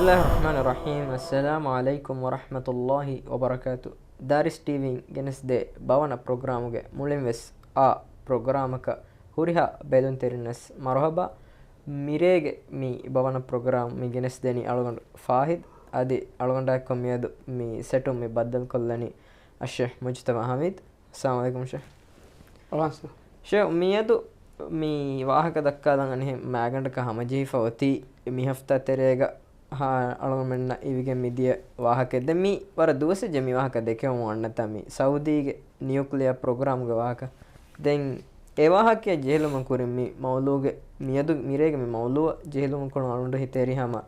Bismillahirrahmanirrahim. Assalamu alaikum wa rahmatullahi wa barakatuh. Daris TV genes de bavana programuge mulinves a programaka huriha belun terinnes marhaba mirege mi bavana program mi genes deni algon Fahid adi algonda komiyadu mi setum mi baddal kollani Sheikh Mujtaba Hamid. Assalamu alaikum Sheikh. Awasa. Sheikh miyadu mi wahaka dakkadan anhe magandaka hamajifa oti mi hafta terega ha algomenna ivige midiya wahake de mi wara duwase je mi wahaka dekemu annata mi Saudi ge nuclear program ge wahaka den e wahake jehelum kurim mi mawluge miyadu mirege mi mawlu jehelum kono alunde hiteri hama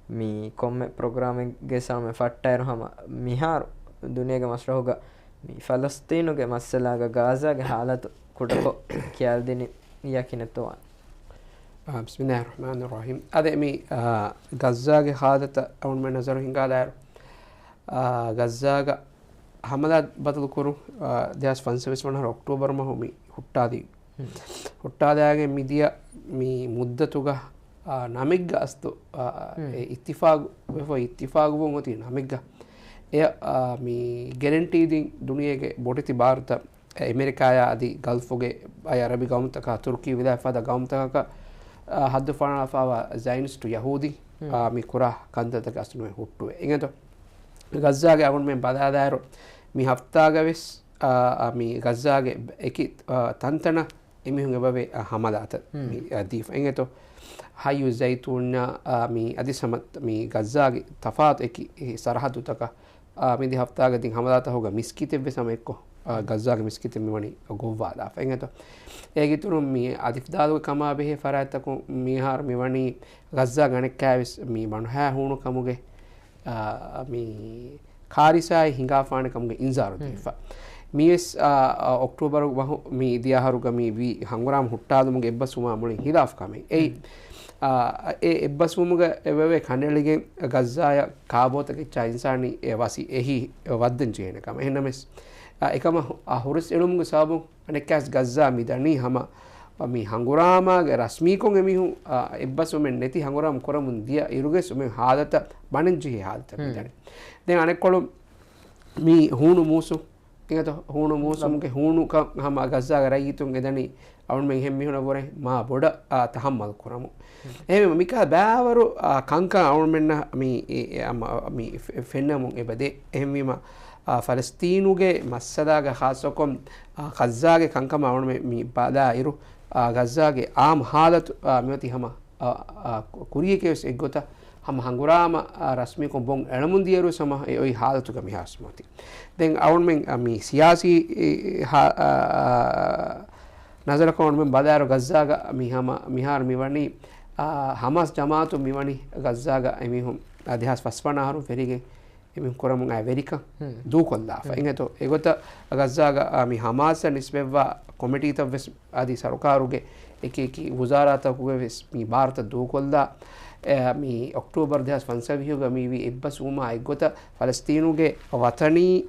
mi komme program ge salme fattairo hama mihar duniyage masrahuga mi Palestine ge masala ge Gaza ge halatu kudako kiyal dini yakineto بسم الله الرحمن الرحيم أدمي غزة خادت أول من نظر هنگا دار غزة حملات بدل كرو دياس فانسويس ونهر أكتوبر ما همي هُٹّا داعي ميديا مي مدة توغا ناميغا أستو اتفاق بومتي ناميغا مي guarantee دين دنيا کے بوٹتی بارتا أمريكا يا أدي غلفوغي أي عربي قومتك تركي ولا فادا قومتك haddu fana fawa Zionist Yahudi mi kura kandata gasnu huttu ingeto Gaza ge agun men badadairo mi haftaga ves mi Gaza ge eki tantana emihun ebabe hamalata mi dif ingeto hayu zaituna mi adisamat mi Gaza ge tafat eki sarhadu taka mi di haftaga din hamalata hoga miskite vesama ekko Gaza ge miskite mi wani govada ingeto ඒගිතුරු මේ අධිපදාලුව කමා බෙහෙ ෆරාත්තකු මීහාර මෙවැනි ගස්සා ගණක් කෑවිස් මී බණු හැ හුණු කමුගේ මී කාරිසායි හිඟාෆාන කමුගේ ඉන්සාරු දෙෆා මීස් ඔක්ටෝබර් වහු මී දියාහරුග මී වී හංගුරාම් හුට්ටාදුමුගේ එබ්බසුමා මුලින් හිලාෆ් කමේ ඒ එබ්බසුමුගේ එවෙවේ කණ්ඩලිගෙන් ගස්සාය කාබෝතක චයින්සානි වසි එහි වද්දන් ජේන කම එහෙනමස් එකම හුරස් එළුමුගේ සාබු අනෙක්කස් ගස්සා මිදනී හම මි හංගුරාමාගේ රස්මීකොන් එමිහු එබ්බසුමෙන් නැති හංගුරාම් කොරමුන් දිය ඉරුගෙස් මෙ හාදත බණන්ජි හාදත මිදනි දැන් අනෙක්කොළු මි හුණු මූසු ඉගත හුණු මූසුම්ගේ හුණු හම ගස්සා රයිතුන් එදනි අවුන් මෙන් හෙම් මිහුන බොරේ මා බොඩ තහම්මල් කරමු එහෙම මිකා බෑවරු කංකා අවුන් මෙන්න මි ෆෙන්නමුන් එබදේ එහෙම වීම ෆලස්තීනුගේ මස්සදාගේ ખાસකොම් ගස්සාගේ කංකම අවුන මි බදා ඉරු ගස්සාගේ ආම් හාලතු මෙති හම කුරියකෙස් එක්ගොත හම හංගුරාම රස්මී කොම්බොන් එළමුන් දියරු සම ඔයි හාලතුක මිහාස්මති දැන් අවුන් මෙන් මි සියාසි නසර කොන් මෙන් බදාරු ගස්සාගේ මිහම මිහාර මිවනි හමස් ජමාතු මිවනි ගස්සාගේ එමිහුම් අධ්‍යාස් වස්පනාරු ෆෙරිගේ එමින් කොරමුන් ඇවරික දූ කොල්ලා එංගතෝ ඒගොත ගස්සාගේ මි හමාස නිස්බෙවා කොමිටීත වෙස් ආදි සරකාරුගේ එකකි වුසාරාතකුගේ වෙස් මි ಭಾರತ දූ කොල්ලා මි ඔක්ටෝබර් 2015 මි වි එබ්බසුමා ඒගොත ෆලස්තීනුගේ වතනී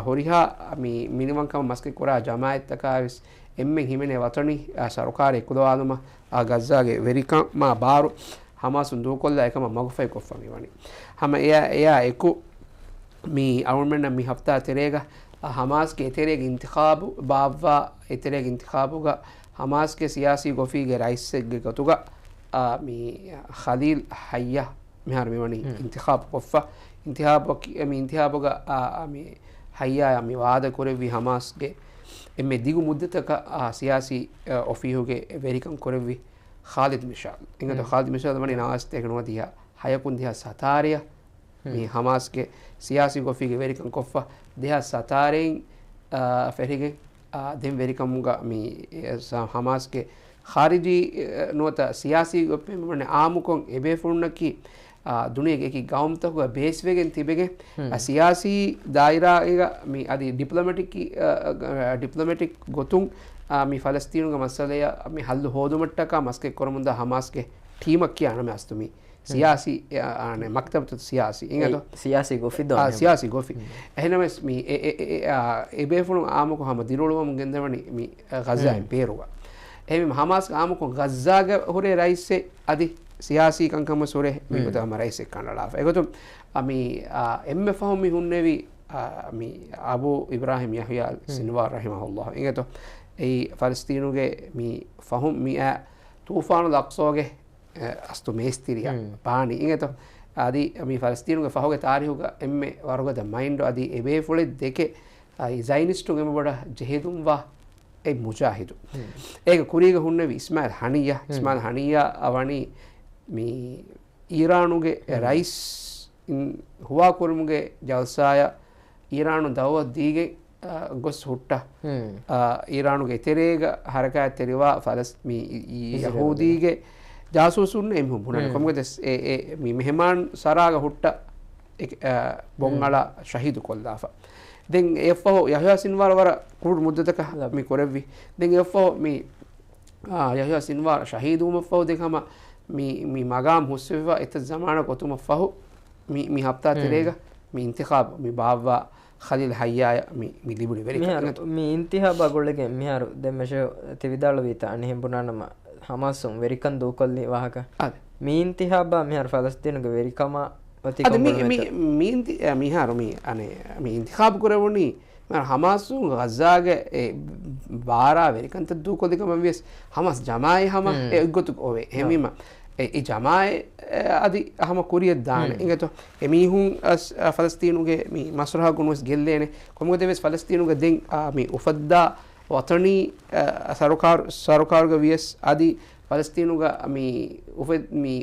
හොරිහා මි මිනිමන්කම මස්කේ කොරා ජමාඅත්තකා වෙස් එම්මෙන් හිමනේ වතනී සරකාරේ කුදවාලම ගස්සාගේ වෙරිකම් මා බාරු හමාසුන් දූ කොල්ලා එකම මගෆයි කොෆා මිවනි හැම එයා එකු मी अवुनमेंट मी हफ्ता तेरेगा हमास के तेरेग इंतखाब बावा तेरेग इंतखाबुगा हमास के सियासी गोफी के राइस से गतुगा मी खलील हय्या मेहर मेवनी इंतखाब कोफा इंतखाबुगा मी हय्या मी वादा करे भी हमास के एमे दिगु मुद्दत का सियासी ओफी होगे वेरिकम करे भी खालिद मिशाल इंगा तो खालिद मिशाल मनी नास्ते कनो दिया हयकुन दिया सतारिया मी हमास के सियासी गोफी के वेरिकम कोफा देहा सतारें फेरिगे देम वेरिकम मुगा मी हमास के खारिजी नोता सियासी गोफे मने आमुकों एबे फुन्न की दुनिया के की गांव तक बेस वेगन तिबेगे सियासी दायरा एगा मी आदि डिप्लोमेटिक गोतुंग मी फ़लस्तीन का मसले मी हल होदु मट्टका मस्के कोरमुंदा हमास के टीम किया ना मैं अस्तुमी सियासी आने मकतब तो सियासी इंगे तो सियासी गोफी दो सियासी गोफी එහෙනම් මේ එබේෆුණු ආමක හැම දිරෝලවම ගෙන්දවනි මේ ගසා එම්පේරුවා එහෙනම් හමාස් ආමක ගසාගේ හොරේ රයිස්සේ අදි සියාසී කංකම සුරේ මිගොත අම rice එක්කන්නලා එගොතු ami emme fahum mi hunnevi mi Abu Ibrahim Yahya Sinwar rahimahullah ingeto ei Palestinuge mi fahum mi tufanu laqsoge astu mestiriya paani ingeto adi mi Palestinuge fahoge tarihuga emme waruga mind adi ebe fule deke Zionistun emme boda jehedumwa ei mujahidu ega kuriga hunnevi Ismail Haniya awani mi Iranuge rice huwa kurumuge jalsaya Iranu dawwa dige gos hutta Iranuge terega haraka teriwa Palestini Yahudige jasusun emhum bunan komge mi mehman saraga hutta bongala shahidu kollafa den efo Yahya Sinwar wara kurud muddataka mi korevi den efo mi Yahya Sinwar shahiduma fo dekama mi magam hussewa et zamana kotuma fahu mi hafta terega mi intikhab mi bawa Khalil Hayya mi liburi veri mi intihab agollege miharu demeshe tividala vita anihem bunanama Hamasum verikan dukolli wahaka mi intihab mihar Palestinuge verikama adi mi miharu mi ane mi intikhab kurewuni mar Hamasun Gazzage bara verikan dukolli kama ves Hamas jamai hama egotuk ove hemima e jamae adi ahama kuriyad daane ingeto emihun Palestinuge mi masraha gunus gellene komode ves Palestinuge den mi ufadda watani sarukaruga vies adi Palestinuga mi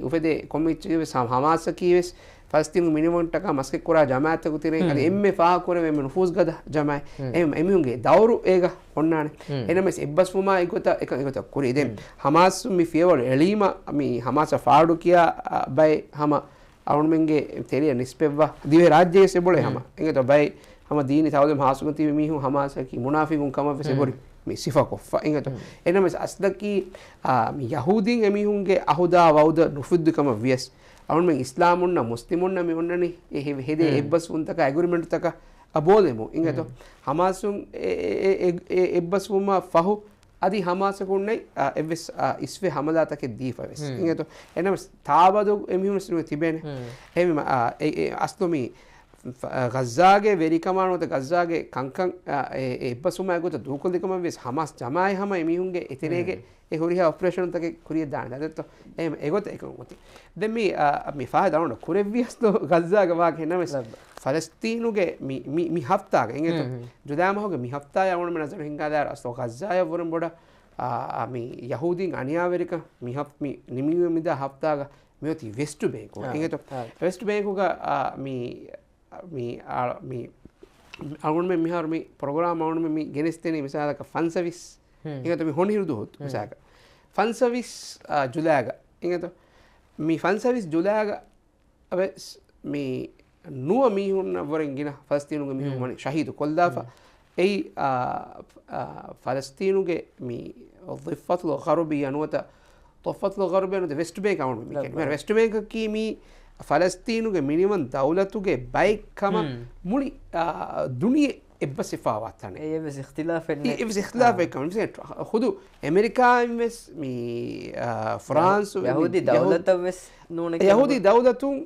ufede komichi ves Hamas kives Palestinu minimum taka maske kura jamaat ku tire adi emme fa kore me nufuz gada jamae emihunge dawru ega onnane enemes ebbas fuma egota kuri den Hamas mi fiewal elima mi Hamas faadu kiya bay hama awunmenge teriya nispevwa dive rajye sebole hama engeto bay hama dini tawde hasumati mihun Hamas ki munafiqun kama sebori mi sifa koffa engeto enemes asdaki mi yahudin emihunge ahuda wauda nufud kama vies awunmen islamunna muslimunna mi onnani hede ebbas untaka agreement taka abolemu ingeto Hamasun ebbas fuma fahu adi Hamas kunne evs isve hamala take difa ves ingeto enam taabadu emihun sinu tibene emima astomi Gazzage verikamanu te Gazzage kankan ebbasuma egota dukol dikama ves Hamas jamai hama emihunge eterege e horiha operation take kuriya daana datto em egota ekoti den mi faada on kurevviasto Gazzage wa kenames Palestinuge mi haftaga ingeto judama hoge mi hafta ya on menazar hinga dar asto Gazzaya vorum boda mi yahudin aniya verika mi nimiwe mida haftaga meoti west bank ingeto west bank ga mi agunme mihar mi program agunme mi genesteni misalaka fund service ingeto mi honi hirudu hot misaka fund service julaga ingeto mi fund service julaga abe mi nuwa mihun vorengina Palestinuge mihun mani shahidu koldafa ei Palestinuge mi dhifatul gharbi anuta dhifatul gharbi anuta west bank agunme mi ken west bank ki mi Palestinuge minimum dawlatuge bike kama muli duniye ebba sifawatane evs ikhtilaf ekam khudu America ves mi France yahudi dawlata ves nune yahudi dawlatun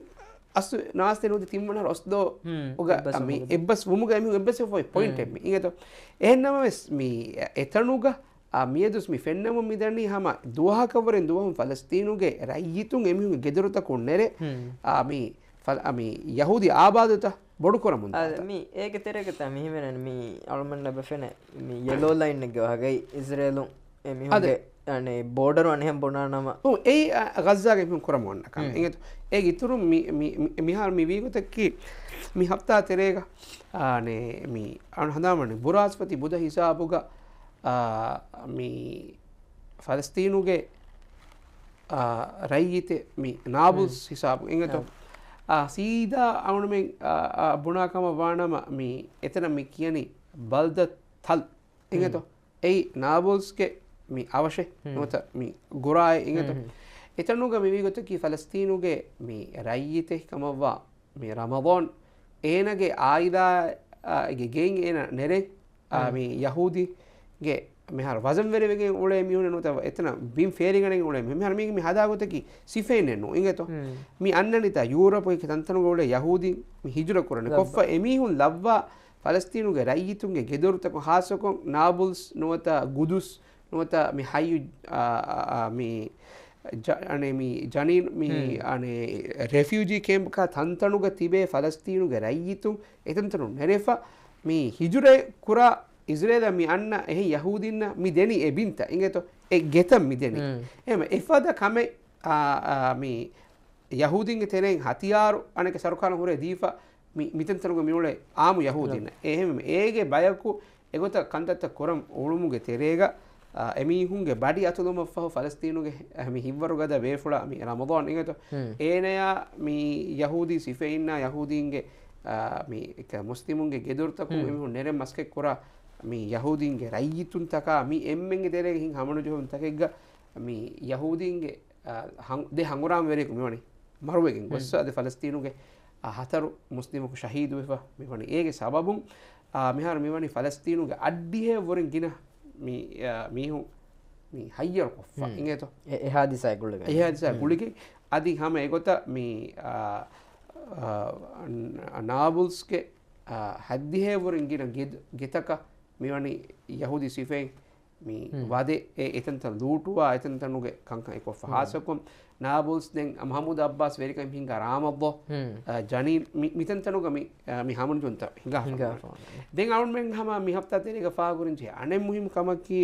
asu naaste nudi timmana osdo uga mi ebbas vumuga mi ebbas foi point mi ingeto ehennama ves mi etanuga මියදුස් mi fennama midani hama duha kavaren duhum Palestinuge rayitun emihun gederuta konere mi yahudi abadata bodu koramun mi ege teregata mi himenen mi almanna befene mi yellow line ge hagai Israelun emihunge ane border anehem bonanama ei Gaza ge emihun koramun nakam ingeto ege ituru mihar mi vigotakki mi hafta terega ane mi an handamane buraspati buda hisabuga mi Palestinuge rayite mi Nablus hisabu ingeto sida anumen bunakama wanama mi etana mi kiyani balda thal ingeto ei Nablus ke mi avashe nota mi gurai ingeto etanuga mi vigoto ki Palestinuge mi rayite kamawa mi Ramadan enage aida ge gen ena nere mi Yahudi ge මෙහර වසම් වෙරවගේ උලේ මියුණ නොතව එතන බිම් ෆේරිගණෙන් උලේ මෙහර මේ හදාගොතකි සිෆේනෙන්නු ඉගතෝ මේ අන්නනිත යුරෝපයේ තන්තන ගෝලේ යහූදි හිජුර කරන කොෆ්ෆ එමිහුන් ලව්වා ෆලස්තීනුගේ රයිතුන්ගේ ගෙදොරුතක හාසකොන් නාබුල්ස් නොවත ගුදුස් නොවත මේ හයියු මේ අනේ මේ ජනීන් මේ අනේ රෙෆියුජි කැම්ප් එක තන්තනුග තිබේ ෆලස්තීනුගේ රයිතුන් එතන්තනු නෙරෙෆා මේ හිජුරේ කුරා ඉස්රේල මි අන්න එහි යහූදින්න මි දෙනි එබින්ත ඉංගේතෝ ඒ ගෙතම් මි දෙනි එහෙම එෆද කම මේ යහූදින්ගේ තෙරෙන් හතියාරු අනක සරකාරන හොරේ දීෆා මිතන්තනුග මියුලේ ආමු යහූදින්න එහෙම ඒගේ බයකු එගොත කන්තත්ත කොරම් උළුමුගේ තෙරේග එමිහුන්ගේ බඩි අතුලුම ෆහ ෆලස්තීනුගේ එහම හිවරු ගද වේෆුලා මි රමදාන් ඉංගේතෝ ඒනයා මි යහූදි සිෆෙයින්නා යහූදීන්ගේ මේ එක මුස්ලිමුන්ගේ ගෙදොර්තකු එමිහුන් නෙරෙ මස්කෙක් කොරා මේ යහූදීන්ගේ රයිතුන් තකා මේ එම්මෙන්ගේ දෙරේ හින් හමනු ජොහුන් තකෙග්ග මේ යහූදීන්ගේ දෙ හංගුරාම වෙරේකු මෙවනි මරුවකින් ගොස්සාද ෆලස්තීනුගේ හතරු මුස්ලිමකු ශහීදු වෙවා මෙවනි ඒගේ සබබුන් මෙහර මෙවනි ෆලස්තීනුගේ අඩ්ඩිහේ වරින් ගින මීහු මේ හයියර කොෆ්ෆා ඉංගේතෝ එහා දිසයි ගුල්ලක එහා දිසයි ගුලිකේ අදි හැම ඒගොත මේ නාබුල්ස්ගේ හද්දිහේ වරින් ගින ගෙතක මෙවනි යහුදි සිෆෙන් මේ වදේ එතන්ත ලූටුවා එතන්තනුගේ කංකන් එක ෆහාසකොම් නාබුල්ස් දෙන් මහමුද් අබ්බාස් වෙරිකම් හිංගා රාමබ්බෝ ජනීන් මිතන්තනුග මේ හමුන් ජොන්ත හිංගා දෙන් අවුන් මෙන් හම මි හප්තා තේරේක ෆාගුරින්චි අනේ මුහිම් කමකි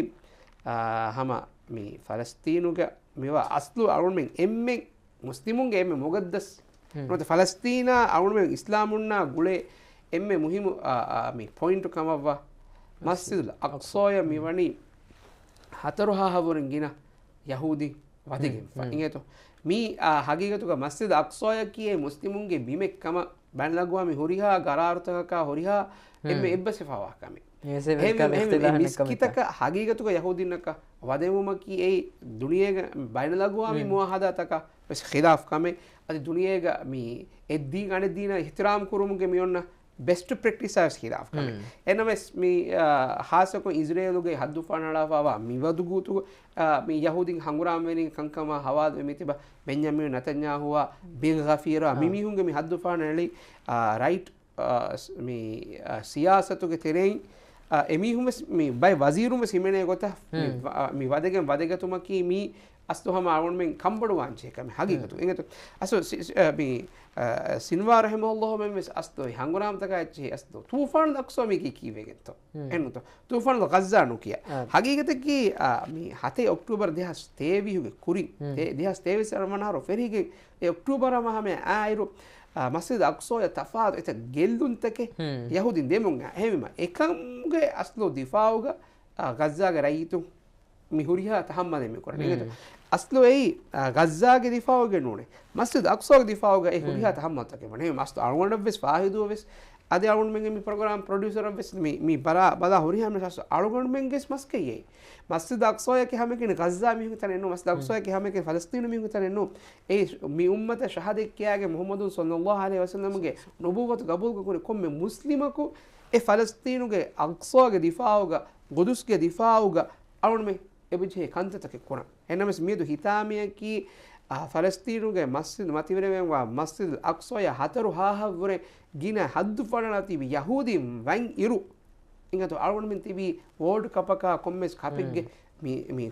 හම මේ ෆලස්තීනුගේ මේවා අස්ලු අවුන් මෙන් එම්මෙන් මුස්ලිමුන්ගේ එම්මෙ මොගද්දස් නොත ෆලස්තීනා අවුන් මෙන් ඉස්ලාමුන්නා ගුලේ එම්මෙ මුහිම මේ පොයින්ට් කමවවා මස්ජිදුල් අක්සාය මෙවනි හතරු හාහවරින් ගින යහූදි වදිගෙන් ඉංගේතෝ මේ හගීගතුක මස්ජිද් අක්සාය කියේ මුස්ලිමුන්ගේ බිමෙක්කම බැනලගුවා මේ හොරිහා ගරාර්ථකකා හොරිහා එම්මෙ එබ්බසෙ ෆාවා කමේ මිස්කිතක හගීගතුක යහූදින්නක වදෙමුමකි ඒ දුනියේග බැනලගුවා මේ මුවාහදාතක බස් ඛිලාෆ් කමේ අද දුනියේග මේ එද්දී ගණදීන ඉහ්තිරාම් කුරුමුගේ මියොන්න best practices khilaf kame enames mi hasako israeluge haddu fanalawa miwadugutu mi yahudin hanguram venin kankama hawad emitiba benjamin netanyahu bil ghafira mimihunge mi haddu fanali right mi siyasatuge tereng emihum mi bay wazirum simene gota mi wadegen wadegatumaki mi අස්තුහම අවුන්මෙන් කම්බඩු වාංචයකම හගීගතු එගතු අසු මේ සින්වා රහිමහුල්ලාහ් mess අස්තු හංගුරාම් තකච්චි අස්තු තූෆාන් දක්සෝමිකි කීවෙගෙතෝ එන්නත තූෆාන් ගස්සා නුකිය හගීගතකි මේ 7 October 2023 හුගේ කුරි 2023 රමනාරෝ ෆෙරිගේ October මහම ආයිරු මස්ජිද් අක්සෝය තෆාද් එත ගෙල්දුන්තකේ යහුදින් දෙමුන් එහෙම එකම්ගේ අස්ලෝ දිෆාවුග ගස්සාගේ රයිතු මිහුරියා තහම්මද මේ කරන්නේ අස්ලෝ ඒ ගස්සාගේ දිෆාවගේ නෝනේ මස්ජිද් අක්සාගේ දිෆාවගේ ඒ හුරියා තහම්මද තකේ මනේ මස්ත අරුණ වෙස් ෆාහිදුව වෙස් අද අරුණ මෙන්ගේ මේ ප්‍රෝග්‍රෑම් ප්‍රොඩියුසර් වෙස් මේ බලා හුරියා මේ සස් අරුණ මෙන්ගේ මස්කේ මස්ජිද් අක්සාය කි හැම කෙන ගස්සා මිහු තන එන්නෝ මස්ජිද් අක්සාය කි හැම කෙන ෆලස්තීන මිහු තන එන්නෝ ඒ මේ උම්මත ශහාදෙක් කියාගේ මුහම්මදුන් සල්ලල්ලාහු අලයිහි වසල්ලම්ගේ නුබුවත ගබූල් කුරි කොම්මේ මුස්ලිමකු ඒ ෆලස්තීනුගේ අක්සාගේ දිෆාවගේ ගුදුස්ගේ දිෆාවගේ අරුණ මේ එබුජේ කන්තතක කොන එනමස් මියදු හිතාමියකි ෆලස්තීනුගේ මස්ජිද් මතිවරෙන්වා මස්ජිද් අක්සාය හතරු හාහවරේ ගින හද්දු ෆරණ තිබි යහූදි වයින් ඉරු ඉංගතු අරුණ මෙන් තිබි වෝල්ඩ් කපක කොම්මස් කපෙක්ගේ මේ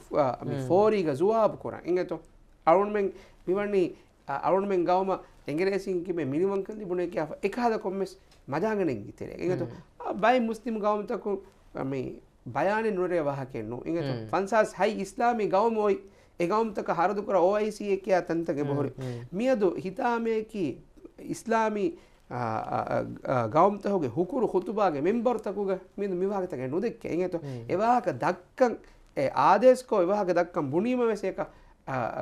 ෆෝරිග ජුවාබ් කොරන් ඉංගතු අරුණ මෙන් මිවන්නේ අරුණ මෙන් ගවම එංගරේසින් කිමේ මිනිමන් කන් තිබුණේ කියා එකහද කොම්මස් මජාගනෙන් ගිතරේ ඉංගතු බයි මුස්ලිම් ගවමතකු මේ බයානේ නුරේ වහකෙන්නු ඉංගතු ෆන්සස් හයි ඉස්ලාමී ගවමෝයි ඒ ගවමතක හරදු කර OIC එකයා තන්තගේ බොහොරි මියදු හිතාමේකි ඉස්ලාමී ගවම්තහුගේ හුකුරු ඛුතුබාගේ මෙම්බර් තකුගේ මියදු මිවාගතගේ නොදෙක්කේ ඉංගතු එවාහක දක්කන් ඒ ආදේශකෝ එවාහක දක්කන් බුනීම වෙසේක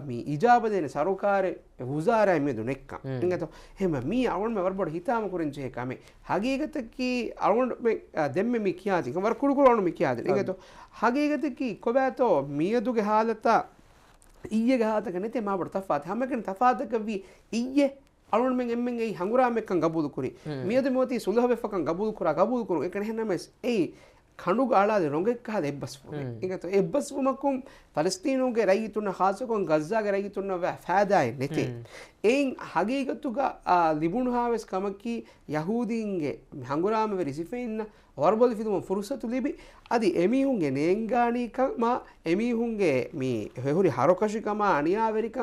මේ ඉජාබදේන සරුකාරේ වුසාරයි මියදු නෙක්කන් ඉංගතු එහෙම මී අවුන්ම වරබඩ හිතාම කුරින්චේ කමේ හගීගතකි අවුන් දෙම්මෙ මි කියාති කවර කුරුකුරු අවුන් මි කියාද ඉංගතු හගීගතකි කොබෑතෝ මියදුගේ حالتا ඊයේ ගහතක නැතේ මාබඩ තෆාත් හැමකෙන් තෆාතක වී ඊයේ අරුණ මෙන් එම්මෙන් ඒ හංගුරාම එක්කන් ගබූල් කුරි මියද මොති සුලහ වෙෆකන් ගබූල් කුරා ගබූල් කුරු එකන හැනමස් ඒ කණු ගාලාද රොඟෙක් හද එබ්බස්වුම එකතු එබ්බස්වුමකුම් ෆලස්තීනුගේ රයිතුන්න හාසකොන් ගස්ஸාගේ රයිතුන්න ෆෑදායි නෙතේ එයින් හගීගතුග ලිබුණුහාවෙස් කමකි යහූදීන්ගේ හංගුරාම වෙරිසිෆෙන්න වර්බොල ෆිදුම ෆුරුසතු ලිබි අදි එමිහුන්ගේ නේංගානීකම එමිහුන්ගේ මේ හෙහුරි හරකශිකම අනියාවරික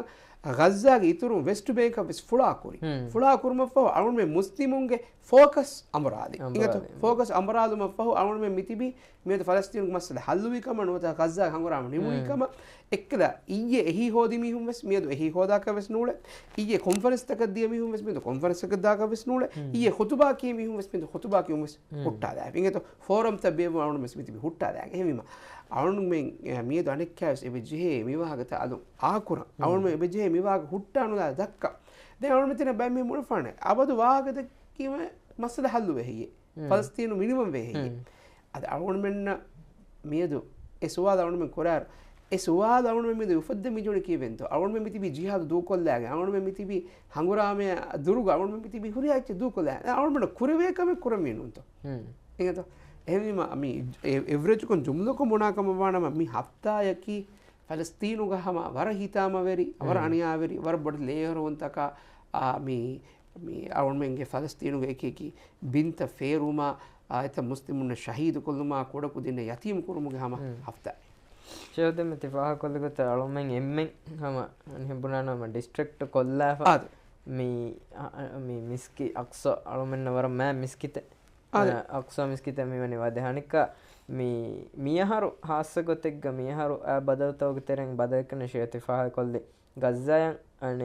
ගස්ஸාගේ ඉතුරු වෙස්ට් බේක වෙස් ෆුලාකුරි ෆුලාකුරුම ෆෝ අරුන් මේ මුස්ලිමුන්ගේ ෆෝකස් අමරාදි ඉගතු ෆෝකස් අමරාදුම ෆෝ අරුන් මේ මිතිබි මේද ෆලස්තීන් මස්සල හල්ලුවිකම නොත ගස්ஸා හංගුරාම නිමුයිකම එක්කද ඊයේ එහි හෝදි මිහුම් වෙස් මේද එහි හෝදාක වෙස් නූල ඊයේ කොන්ෆරන්ස් තක දිය මිහුම් වෙස් මේද කොන්ෆරන්ස් එක දාක වෙස් නූල ඊයේ ඛුතුබා කී මිහුම් වෙස් මේද ඛුතුබා කී වෙස් හුට්ටා දා ඉගතු ෆෝරම් තබ්බේ අරුන් මෙස් මිතිබි හුට්ටා දා එහෙමීම අවුන් මෙන් මියද අනෙක් කෑස් එබෙජේ මිවාගත අලු ආකුර අවුන් මේ එබෙජේ මිවාග හුට්ටානුලා දක්ක දැන් අවුන් මෙතන බැම්මේ මුණ ෆානේ අබදු වාගද කීම මස්සද හල්ලු වෙහියේ ෆලස්තීනු මිනිමම් වෙහියේ අද අවුන් මෙන්න මියදු ඒ සුවාද අවුන් මෙන් කොරාර ඒ සුවාද අවුන් මෙන් මිදු උෆද්ද මිජුණ කීවෙන්තෝ අවුන් මෙන් මිතිබි ජිහාද් දූකොල්ලාගේ අවුන් මෙන් මිතිබි හංගුරාමේ දුරුග අවුන් මෙන් මිතිබි හුරියාච්ච දූකොල්ලා අවුන් මෙන් කුරවේකම කුරමිනුන්තෝ එහෙනම් එවීම අමි එවරේජ්කොන් ජුම්ලක මොනාකම වානම මි හප්තායකි ෆලස්තීනු ගහම වර හිතාමවරි වර අනියාවරි වර බොඩ ලේහරොන්තක මි අවුන් මෙන්ගේ ෆලස්තීනුගේ එකකි බින්ත ෆේරුමා ආයත මුස්ලිමුන්න ශහීදු කොල්ලුමා කොඩකු දින යතීම් කුරුමුගේ හම හප්තා ෂේදෙම තිෆාහ කොල්ලගත අලුමෙන් එම්මෙන් හම අනිහෙබුනානම ඩිස්ට්‍රික්ට් කොල්ලාෆා මි මිස්කි අක්ස අලුමෙන්න වර මෑ මිස්කිත අක්සා මිස්කිත මෙවැනි වදහනික මියහරු හාස්සගොතෙක්ග මියහරු බදවතවග තෙරෙන් බදකන ශේතිෆාහ කොල්ලෙ ගස්ஸායන්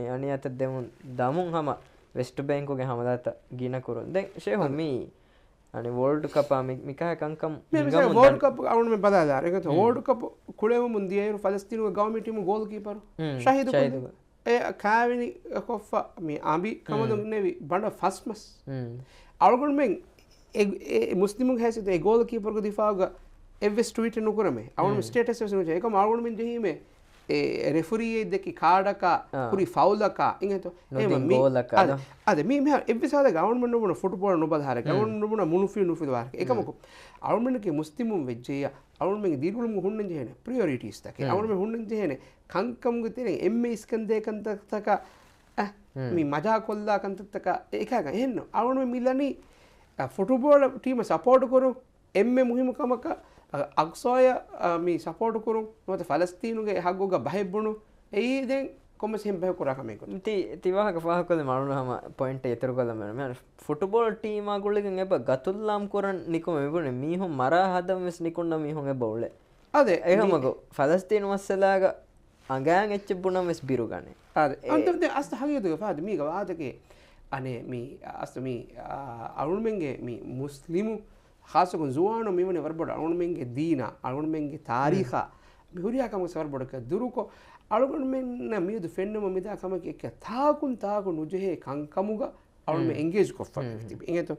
අනි අත දෙමුන් දමුන් හම වෙස්ට් බැංකුගේ හමදත ගිනකුරුන් දැන් ෂේහු මී අනි වෝල්ඩ් කප් මිකහ කංකම් වෝල්ඩ් කප් අවුන් මේ බදාදාර එකත වෝල්ඩ් කප් කුලෙම මුන්දියරු ෆලස්තීනුගේ ගවර්න්මන්ට් ගෝල් කීපර් ශහීදු ඒ කාවිනි කොෆා මේ ආඹි කමදු නෙවි බඩ ෆස්මස් අවුන් මෙන් මුස්ලිමුන් හැසිත ඒ ගෝල් කීපර්ග දිෆාග එවස් ට්වීට් නුකරමේ අවුන් ස්ටේටස් වෙස් නුජේ එකම අවුන් මෙන් ජෙහිමේ ඒ රෙෆරී දෙකි කාඩක කුරි ෆවුලක ඉංගතෝ එම ගෝලක අද මේ මෙහ එවසාද ගවර්න්මන්ට් නුබන ෆුට්බෝල් නුබද හර ගවර්න්මන්ට් නුබන මුනුෆි වාර එකමක අවුන් මෙන් කි මුස්ලිමුන් වෙජ්ජේ අවුන් මෙන් දීරුලුම් හුන්නන් ජෙහෙන ප්‍රියොරිටිස් තක අවුන් මෙන් හුන්නන් ජෙහෙන කංකම් ගතේ එම්මේ ස්කන්දේ කන්තක මේ මජා කොල්ලා කන්තක එකක එහෙන්න අවුන් මෙන් මිලනි ෆුටබෝල් ටීම සපෝට් කරු එම්මේ මුහිමකමක අක්සෝය මේ සපෝට් කරු නොත ෆලස්තීනුගේ හග්ගොග බහිබුණු එයි දැන් කොමසෙන් බහ කරකමෙක තිවාහක ෆාහකොල මරුණහම පොයින්ට් එතර කොලම මම ෆුටබෝල් ටීම ගුල්ලකින් එබ ගතුල්ලාම් කරන් නිකොම එබුනේ මීහොන් මරා හදම වෙස් නිකුන්න මීහොන් එබවුලේ අදේ එහෙමකෝ ෆලස්තීන වස්සලාග අඟයන් එච්චබුණම වෙස් බිරු ගන්නේ අදේ අන්තර්ද අස්ත හගියද ෆාද මීග වාදකේ අනේ මේ අස්ත මේ අරුණ්මෙන්ගේ මේ මුස්ලිමු ખાસකන් ජුවානෝ මෙවනේ වරබඩ අරුණ්මෙන්ගේ දීනා අරුණ්මෙන්ගේ තාරීඛා මිහුරියාකම සවරබඩක දුරුකෝ අරුණ්මෙන්න මියදු ෆෙන්නම මිදා කමක එක්ක තාකුන් උජෙහි කංකමුග අරුණ්මෙ එන්ගේජ් කොෆක් තිබි ඉංගතෝ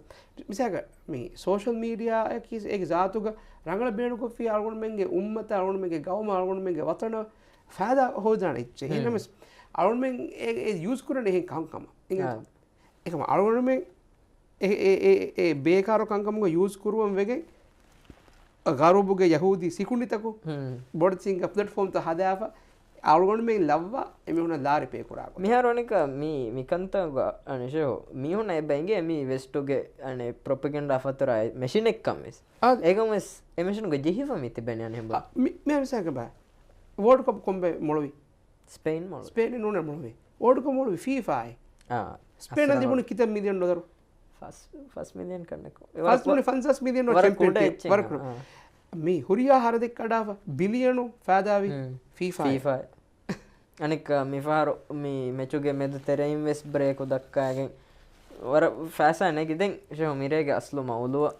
මිසක මේ සෝෂල් මීඩියා එකේ ඒක ජාතුග රංගල බේණු කොෆි අරුණ්මෙන්ගේ උම්මත අරුණ්මෙන්ගේ ගවම අරුණ්මෙන්ගේ වතන ෆාදා හොදාන ඉච්ච එහෙනම අරුණ්මෙන් ඒ යූස් කරන්නේ එහෙන් කංකම ඉංගතෝ එකම අරුණ්මෙන් ඒ බේකාර කංකමුග යූස් කරුවම් වෙගෙන් ගරුබුගේ යහූදී සිකුණිතකු බොඩ් සිංග ප්ලැට්ෆෝම් ත හදාව අවුගොන් මේ ලව්වා එමිහුන ලාරි පේ කුරාක මිහරොනික මිකන්ත අනෂෝ මිහුන එබැංගේ මි වෙස්ටුගේ අනේ ප්‍රොපගන්ඩා ෆතරයි මැෂින් එක්කම් වෙස් ඒකම එමෂිනුගේ ජිහිව මිති බැන යන හෙඹ මේ විසක බා වෝල්ඩ් කප් කොම්බේ මොළවි ස්පේන් මොළවි ස්පේන් නුන මොළවි වෝල්ඩ් කප් මොළවි FIFA ස්පේන් තිබුණ කිත මිලියන් ඩොලර් ෆස් මිලියන් කන්නකෝ ෆස් මුනි 50 මිලියන් චැම්පියන් වරක මේ හුරියා හර දෙක කඩාව බිලියනු ෆාදාවි FIFA අනික මිෆාරු මේ මෙචුගේ මෙද තෙරයින් වෙස් බ්‍රේකු දක්කාගෙන් වර ෆෑසා නැගිදෙන් ෂෝ මිරේගේ අස්ලු මවුලුව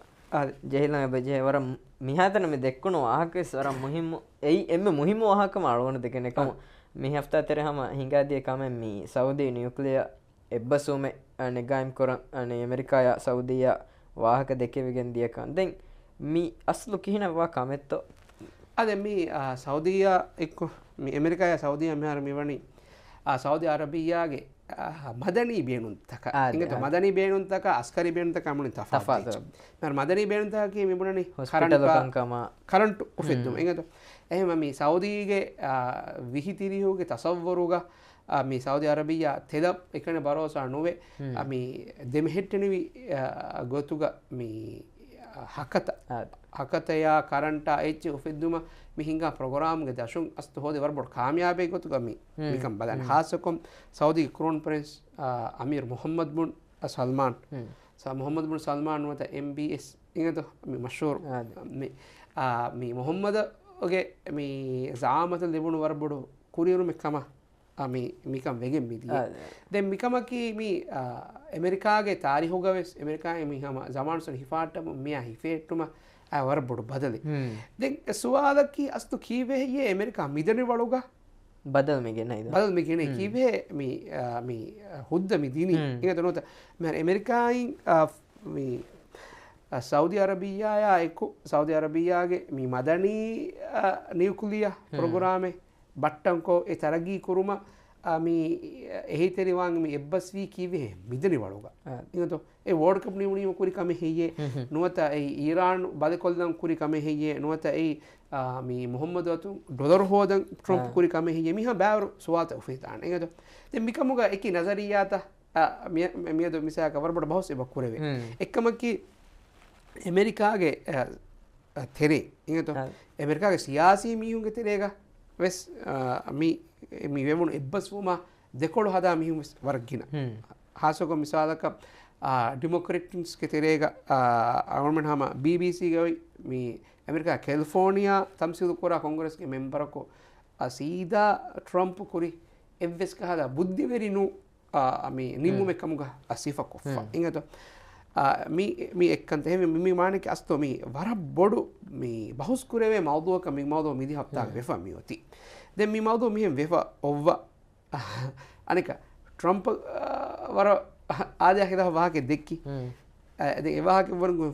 ජෙහිලම බෙජේ වර මිහතන මේ දෙක්කුණු ආහකස් වර මුහිම්මු එයි එම්ම මුහිම්මු ආහකම අලවන දෙකෙන එකම මේ හෆ්තා තෙරහම හිඟාදිය කම මේ සෞදි නියුක්ලියර් එබ්බසුමේ නෙගායිම් කොරන් අනේ ඇමරිකාය සෞදිය වාහක දෙකෙවිගෙන් දියකන් දැන් මී අස්ලු කිහිනවා කමෙත්තෝ අද මේ සෞදිය එක්ක මේ ඇමරිකාය සෞදිය මෙහර මෙවනි සෞදි අරබියාගේ ಮದನಿ ಬೇಣುಂತಕ ಇಂಗತ ಮದನಿ ಬೇಣುಂತಕ ಅಸ್ಕರಿ ಬೇಣುಂತಕ ಅಮುನಿ ತಫಾತ್ ಮರ್ ಮದನಿ ಬೇಣುಂತಕ ಮಿಬುಣನಿ ಕರೆಂಟ್ ಉಫೆದ್ದು ಇಂಗತ එහෙම මේ සෞදීගේ විහිතිරියෝගේ තසව්වරුග මේ සෞදි අරබියා තෙදප් එකන බරෝසා නොවේ මේ දෙමෙහෙට්ටනිවි ගොතුග මේ ಹಕತಯ ಕರಂಟ ಎಚ್ಚಿ ಉಫಿದ್ದುಮ ಮಿಹಿಂಗ ಪ್ರೋಗ್ರಾಮ್ಗೆ ದಶುಂ ಅಸ್ತು ಹೋದೆ ವರ್ಬೋಡ್ ಕಾಮಯಾಬೆ ಗೊತ್ತುಗ ಮಿಕಂ ಬದನ್ ಹಾಸಕೊಂ ಸೌದಿ ಕ್ರೋನ್ ಪ್ರಿನ್ಸ್ ಅಮೀರ್ ಮೊಹಮ್ಮದ್ ಬುನ್ ಸಲ್ಮಾನ್ ಮೊಹಮ್ಮದ್ ಬುನ್ ಸಲ್ಮಾನ್ ಮತ MBS ಇಂಗದು ಮಿ ಮಶೂರ್ ಮಿ ಮೊಹಮ್ಮದ್ ಓಕೆ ಮಿ ಜಾಮತ ಲಿಬುಣು ವರ್ಬೋಡು ಕುರಿಯರು ಮಿಕ್ಕಮ මිකම් වෙගෙන් මිදිය දැන් මිකමකි මේ ඇමරිකාගේ තාරිහුගවෙස් ඇමරිකාගේ මිහම ජමාන්සන් හිෆාටම මියා හිෆේට්ටුම අවර බොඩු බදලි දැන් සුවාදකි අස්තු කීවේ යේ ඇමරිකා මිදනි වලුග බදල් මෙගෙන නේද බදල් මෙගෙන කීවේ මේ හුද්ද මිදිනි ඒක තනොත මම ඇමරිකායින් මේ සෞදි අරබියායා එක්ක සෞදි අරබියාගේ මේ මදනී නියුක්ලියර් ප්‍රෝග්‍රෑමේ ಬಟ್ಟಂಕೋ ಎ ತರಗಿ ಕುರುಮ ಮೀ ಎಹಿತೆರಿವಾಂಗ್ ಮೀ ಎಬ್ಬಸ್ವಿ ಕೀವೆ ಮಿದನಿ ವಳುಗ ಇಂಗತೋ ಎ ವರ್ಲ್ಡ್ ಕಪ್ ನಿವುಣಿ ಕುರಿ ಕಮೆ ಹೆಯ್ಯೆ ನುವತ ಎ ಇರಾನ್ ಬದಕೊಲ್ದಂ ಕುರಿ ಕಮೆ ಹೆಯ್ಯೆ ನುವತ ಎ ಮೀ ಮೊಹಮ್ಮದ್ ಅತು ಡೊಲರ್ ಹೋದಂ ಟ್ರಂಪ್ ಕುರಿ ಕಮೆ ಹೆಯ್ಯೆ ಮಿಹ ಬ್ಯಾವರು ಸುವಾತ ಉಫಿತಾನ್ ಇಂಗತೋ ದೆ ಮಿಕಮುಗ ಎಕಿ ನಜರಿಯಾತ ಮಿಯದು ಮಿಸಾಕ ವರ್ಬಡ ಬಹುಸ್ ಎ ಬಕ್ಕುರೆವೆ ಎಕ್ಕಮಕ್ಕಿ ಅಮೆರಿಕಾಗೆ ತೆರೆ ಇಂಗತೋ ಅಮೆರಿಕಾಗೆ ಸಿಯಾಸಿ ಮೀಹುಂಗೆ ತೆರೆಗ වෙස් මි වෙමුණු එබ්බස්වුම දෙකොළු හදා මිහුම වර්ගින හාසකො මිසාලක ඩෙමොක්‍රටින්ස් කෙතරේග අවර්මන් හම BBC ගවයි මේ ඇමරිකා කැලිෆෝනියා තම්සිදු කොරා කොංග්‍රස්ගේ මෙම්බරකෝ සීදා ට්‍රම්ප් කුරි එව්වෙස් කහදා බුද්ධිවෙරිනු මේ නිම්මු මෙකමුග අසිෆකොෆා ඉංගතෝ මේ එක්කන්ත එහෙම මේ මානක අස්තෝ මේ වර බොඩු මේ බහුස් කුරේවේ මවුදුවක මේ මවුදුව මිදි හප්තාක වෙෆා මියොති දැන් මේ මවුදුව මෙහෙම වෙෆා ඔව්ව අනික ට්‍රම්ප් වර ආදයක් හිතා වාහකේ දෙක්කි දැන් ඒ වාහකේ වරගු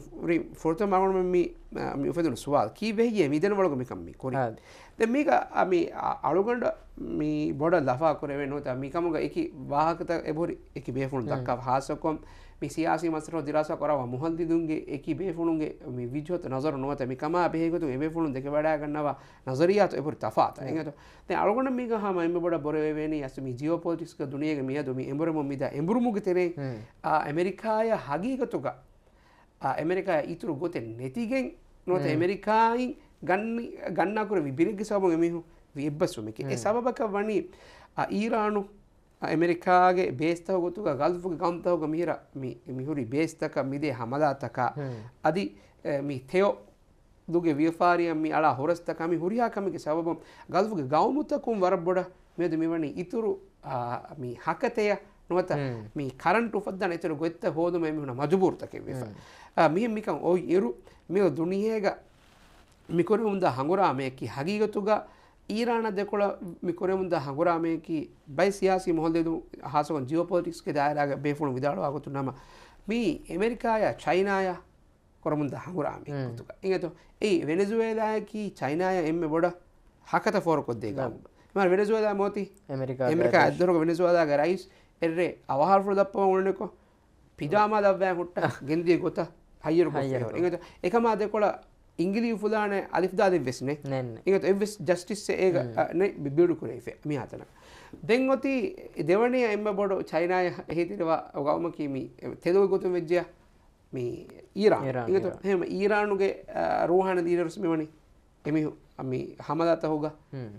ෆොටෝ මගොන මේ උපදින සුවාල් කී වෙහියේ මිදෙන වලක මේකම් මේ කොරි දැන් මේක මේ අලුගඬ මේ බොඩ ලෆා කරේ වෙනෝත මේකමග ඒකි වාහකත එබොරි ඒකි බේෆුන් දක්කා හාසකොම් මේ සියාසී මසරෝ දිරාසා කරවා මුහල්දිදුන්ගේ ඒකි බේෆුනුන්ගේ මේ විජ්ජොත නසර නොත මේ කමා බෙහෙගතු ඒ බේෆුනුන් දෙක වඩා ගන්නවා නසරියාත එපොරි තෆාත එංගත දැන් අලුගඬ මේක හම එම්බ බොඩ බොරේ වෙන්නේ අස මේ ජියෝපොලිටික්ස් ක දුනියගේ මියදු මේ එම්බරම මිදා එම්බරුමුගේ තෙරේ ඇමරිකාය හගීගතුක ඇමරිකාය ඉතුරු ගොතේ නැතිගෙන් නොත ඇමරිකායින් ගන්නා කර විබිරග සබන් එමිහු විබ්බසුමකි ඒ සබබක වනි ඊරානු ඇමරිකාගේ බේස්තව ගොතුක ගල්ෆුග ගම්තවග මිහිර මිහුරි බේස්තක මිදේ හමදාතක අදි මි තෙයෝ දුගේ වියෆාරියම් මි අලා හොරස්තක මි හුරියා කමිගේ සබබම් ගල්ෆුග ගවමුතකුම් වරබොඩ මෙද මෙවනි ඉතුරු මි හකතය නොත මේ කරන්ට් උපදන ඉතුරු ගොත්ත හෝදුම එමිහුන මජබූර්තකේ වෙෆා මිහිම් මිකම් ඔයි ඉරු මිය දුනියේග මිකොර ಮುಂದ ಹಂಗುರಾಮೇಕಿ ಹಗೀಗತುಗ ಈರಾನ ದೆಕೊಳ ಮಿಕೊರೆ ಮುಂದ ಹಂಗುರಾಮೇಕಿ ಬೈ ಸಿಯಾಸಿ ಮೊಹಲ್ಲೆದು ಹಾಸೊನ್ ಜಿಯೋಪೊಲಿಟಿಕ್ಸ್ ಗೆ ದಾಯರಾಗ ಬೇಫುಣು ವಿದಾಳು ಆಗುತ್ತು ನಮ್ಮ ಮೀ ಅಮೆರಿಕಾಯ ಚೈನಾಯ ಕೊರ ಮುಂದ ಹಂಗುರಾಮೆ ಕುತುಗ ಇಂಗತು ಏ ವೆನೆಜುವೆಲಾಕಿ ಚೈನಾಯ ಎಮ್ಮೆ ಬೊಡ ಹಕತ ಫೋರ್ ಕೊದ್ದೇಗ ಮಾರ್ ವೆನೆಜುವೆಲಾ ಮೋತಿ ಅಮೆರಿಕಾ ಅದ್ದರಗ ವೆನೆಜುವೆಲಾಗ ರೈಸ್ ಎರ್ರೆ ಅವಹಾರ್ ಫುಲ್ ದಪ್ಪ ಉಣ್ಣೆಕೋ ಪಿಜಾಮಾ ದವ್ವಾ ಹುಟ್ಟ ಗೆಂದಿ ಗೊತ್ತ ಹಯ್ಯರು ಇಂಗತು ಏಕಮಾ ದೆಕೊಳ इंग्लिश फुलाने अलिफदा दिवस ने इंगत एवस जस्टिस से एक ने बिबिडु करे फे मी आतना देंगोती देवणी एम्मे बोडो चाइना हेतिरवा ओगावम की मी तेदो गोतु वेज्या मी ईरान इंगत हेम ईरानुगे रूहान दीरस मेवणी एमी अमी हमदात होगा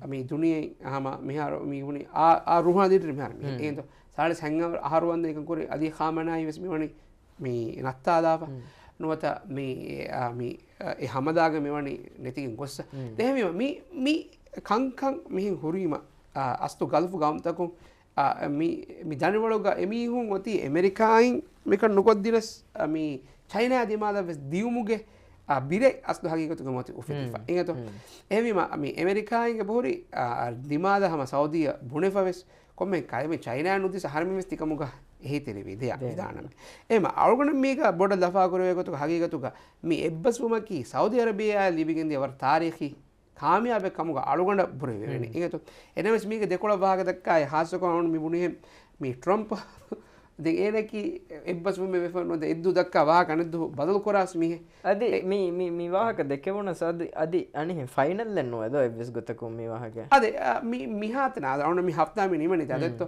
अमी दुनिये हम मिहार मी हुनी आ रूहान दीर मिहार मी एंतो साडे संग आहारवन एक कोरे अदि खामना इवस मेवणी मी नत्ता दापा නොවත මේ හමදාග මෙවැනි නැතිකින් ගොස්ස දෙහෙම මී කංකං මෙහින් හුරීම අස්තු ගල්ෆු ගම්තකුම් මි ජනවලෝග එමිහුන් ඔති ඇමරිකායින් මේක නොකොද්දිනස් මී චයිනා දිමාද දියුමුගේ බිරේ අස්තු හගීකතුක මොති උෆිතිෆා එංගතෝ එහිම මි ඇමරිකායින්ගේ බොහරි දිමාද හම සෞදිය බුනෙෆවෙස් කොම්මෙන් කයිම චයිනා නුදි සහරමිස් තිකමුග එහෙතෙරි විදය විදානම එම අලුගණ මේක බොඩ දෆා කරවේගතුක හගීගතුක මේ එබ්බස්වමකි සෞදි අරබියා ලිබිගෙන්දී අවර තාරීඛි කාමියාබෙ කමුග අලුගණ බුරේ වෙන්නේ ඒගතු එනමස් මේක දෙකොළ භාග දක්කාය හාසකවුන් මිබුනේ මේ ට්‍රම්ප් ඒනකි එබ්බස්ම වෙෆනොද එද්දු දක්කා වාහකනෙදු බදල් කොරස් මිහ අද මේ වාහක දෙකවුණ සද අදි අනිහ ෆයිනල්ලන්න ඇද එබස් ගොතකුම් මේ වාහක අද මිහතන අවන මි හත්තාම නිමනි අදත්ත